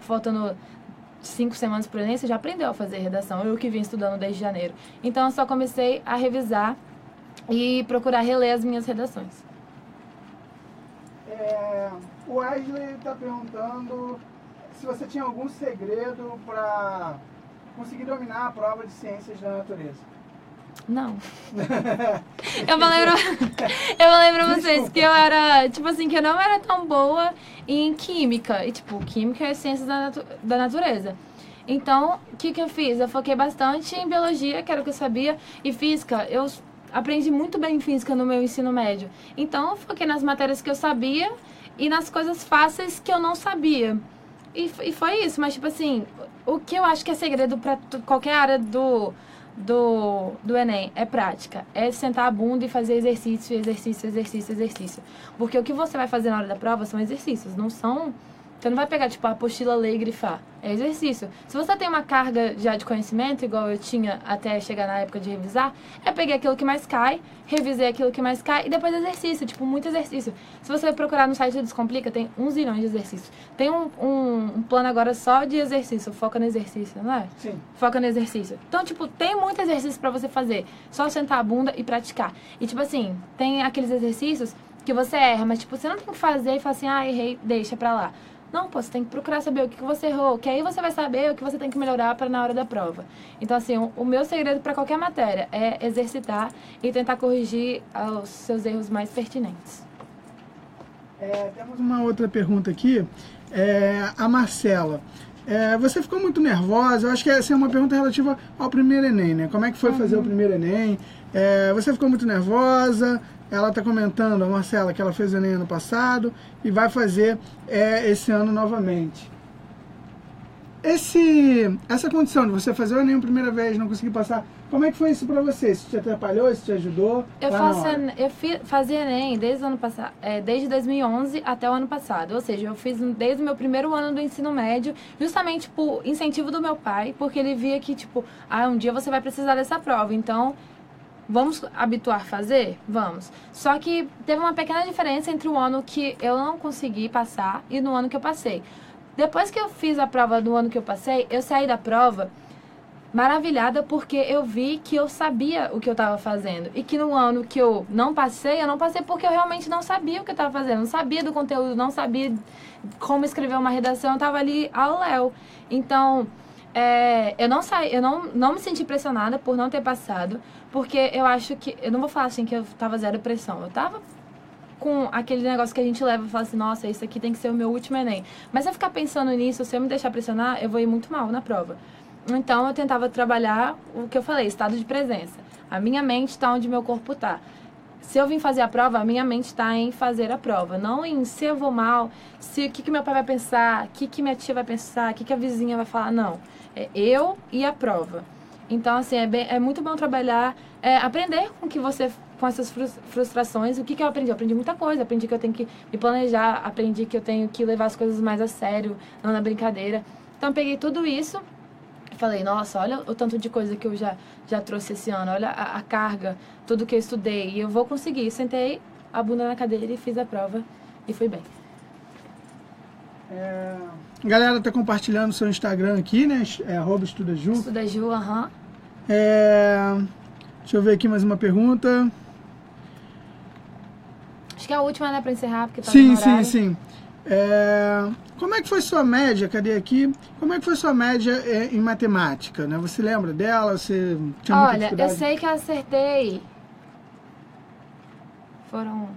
faltando 5 semanas pro Enem, você já aprendeu a fazer redação. Eu que vim estudando desde janeiro. Então, eu só comecei a revisar e procurar reler as minhas redações. O Wesley está perguntando se você tinha algum segredo para conseguir dominar a prova de ciências da natureza. Não. Eu falei pra vocês que eu era, tipo assim, que eu não era tão boa em química. E, tipo, química é ciências da natureza. Então, o que eu fiz? Eu foquei bastante em biologia, que era o que eu sabia, e física. Eu aprendi muito bem física no meu ensino médio. Então, eu foquei nas matérias que eu sabia e nas coisas fáceis que eu não sabia. E foi isso. Mas, tipo assim, o que eu acho que é segredo pra qualquer área do Enem é prática, é sentar a bunda e fazer exercício. Porque o que você vai fazer na hora da prova são exercícios, não são... Você não vai pegar, tipo, a apostila, ler e grifar. É exercício. Se você tem uma carga já de conhecimento, igual eu tinha até chegar na época de revisar, peguei aquilo que mais cai, revisei aquilo que mais cai e depois exercício, tipo, muito exercício. Se você procurar no site do Descomplica, tem 1 zilhão de exercícios. Tem um plano agora só de exercício, foca no exercício, não é? Sim. Foca no exercício. Então, tipo, tem muito exercício pra você fazer. Só sentar a bunda e praticar. E, tipo assim, tem aqueles exercícios que você erra, mas, tipo, você não tem que fazer e falar assim, errei, deixa pra lá. Não, pô, você tem que procurar saber o que você errou, que aí você vai saber o que você tem que melhorar para na hora da prova. Então, assim, o meu segredo para qualquer matéria é exercitar e tentar corrigir os seus erros mais pertinentes. Temos uma outra pergunta aqui, a Marcela. Você ficou muito nervosa? Eu acho que essa é uma pergunta relativa ao primeiro Enem, né? Como é que foi fazer o primeiro Enem? Você ficou muito nervosa? Ela está comentando, a Marcela, que ela fez o Enem ano passado e vai fazer esse ano novamente. Essa condição de você fazer o Enem a primeira vez, não conseguir passar, como é que foi isso para você? Isso te atrapalhou, isso te ajudou? Eu fazia Enem desde o ano passado, desde 2011 até o ano passado. Ou seja, eu fiz desde o meu primeiro ano do ensino médio, justamente por incentivo do meu pai, porque ele via que, tipo, um dia você vai precisar dessa prova, então... Vamos habituar a fazer? Vamos. Só que teve uma pequena diferença entre o ano que eu não consegui passar e no ano que eu passei. Depois que eu fiz a prova do ano que eu passei, eu saí da prova maravilhada porque eu vi que eu sabia o que eu estava fazendo. E que no ano que eu não passei porque eu realmente não sabia o que eu estava fazendo. Não sabia do conteúdo, não sabia como escrever uma redação, eu estava ali ao léu. Então... eu não me senti pressionada por não ter passado, porque eu acho que, eu não vou falar assim que eu tava zero pressão, eu tava com aquele negócio que a gente leva e fala assim, nossa, isso aqui tem que ser o meu último Enem. Mas se eu ficar pensando nisso, se eu me deixar pressionar, eu vou ir muito mal na prova. Então eu tentava trabalhar o que eu falei, estado de presença. A minha mente está onde meu corpo está. Se eu vim fazer a prova, a minha mente está em fazer a prova, não em se eu vou mal, se o que meu pai vai pensar, o que minha tia vai pensar, o que a vizinha vai falar, não. É eu e a prova. Então, assim, é muito bom trabalhar, aprender com essas frustrações. O que eu aprendi? Eu aprendi muita coisa, aprendi que eu tenho que me planejar, aprendi que eu tenho que levar as coisas mais a sério, não na brincadeira. Então, eu peguei tudo isso. Falei, nossa, olha o tanto de coisa que eu já trouxe esse ano, olha a carga, tudo que eu estudei, e eu vou conseguir. Sentei a bunda na cadeira e fiz a prova e fui bem. A galera tá compartilhando o seu Instagram aqui, né? @estudaju. Estudaju, aham. Deixa eu ver aqui mais uma pergunta. Acho que é a última, né, pra encerrar, porque tá sim, no horário. sim. Como é que foi sua média? Cadê aqui? Como é que foi sua média em matemática, né? Você lembra dela? Você tinha muita dificuldade? Eu sei que eu acertei. Não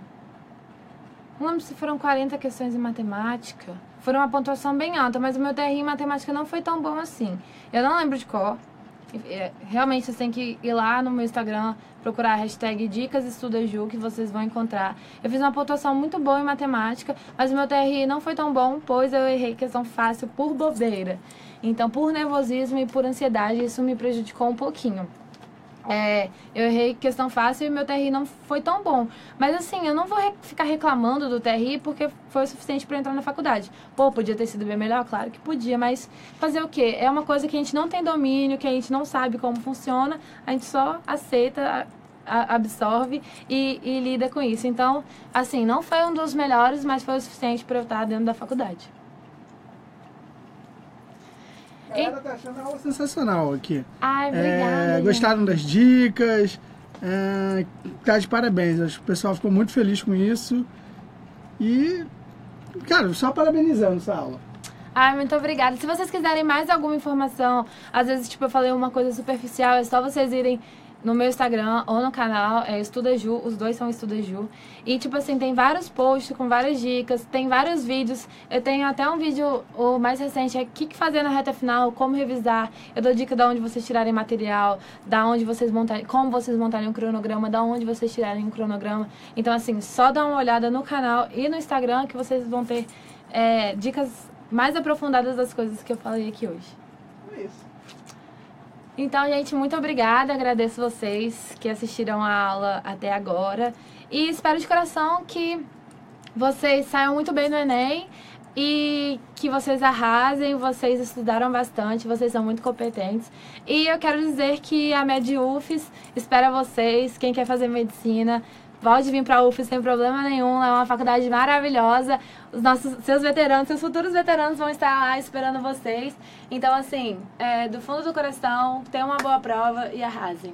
lembro se foram 40 questões em matemática. Foi uma pontuação bem alta, mas o meu TRI em matemática não foi tão bom assim. Eu não lembro de cor. Realmente, vocês têm que ir lá no meu Instagram, procurar a hashtag DicasEstudaJu, que vocês vão encontrar. Eu fiz uma pontuação muito boa em matemática, mas o meu TRI não foi tão bom, pois eu errei questão fácil por bobeira. Então, por nervosismo e por ansiedade, isso me prejudicou um pouquinho. Eu errei questão fácil e meu TRI não foi tão bom. Mas assim, eu não vou ficar reclamando do TRI porque foi o suficiente para entrar na faculdade. Pô, podia ter sido bem melhor? Claro que podia, mas fazer o quê? É uma coisa que a gente não tem domínio, que a gente não sabe como funciona, a gente só aceita, absorve e lida com isso. Então, assim, não foi um dos melhores, mas foi o suficiente para eu estar dentro da faculdade. A galera tá achando a aula sensacional aqui. Ai, obrigada. Gostaram das dicas? Tá de parabéns. Acho que o pessoal ficou muito feliz com isso. E, cara, só parabenizando essa aula. Ai, muito obrigada. Se vocês quiserem mais alguma informação, às vezes, tipo, eu falei uma coisa superficial, é só vocês irem no meu Instagram ou no canal, EstudaJu, os dois são EstudaJu. E, tipo assim, tem vários posts com várias dicas, tem vários vídeos. Eu tenho até um vídeo, o mais recente, o que fazer na reta final, como revisar. Eu dou dica de onde vocês tirarem material, da onde vocês montarem, como vocês montarem um cronograma, da onde vocês tirarem um cronograma. Então, assim, só dá uma olhada no canal e no Instagram que vocês vão ter dicas mais aprofundadas das coisas que eu falei aqui hoje. É isso. Então, gente, muito obrigada. Agradeço vocês que assistiram a aula até agora. E espero de coração que vocês saiam muito bem no Enem e que vocês arrasem. Vocês estudaram bastante, vocês são muito competentes. E eu quero dizer que a MED-UFES espera vocês. Quem quer fazer medicina, pode vir para a UFES sem problema nenhum, é uma faculdade maravilhosa. Seus veteranos, seus futuros veteranos vão estar lá esperando vocês. Então, assim, do fundo do coração, tenham uma boa prova e arrasem.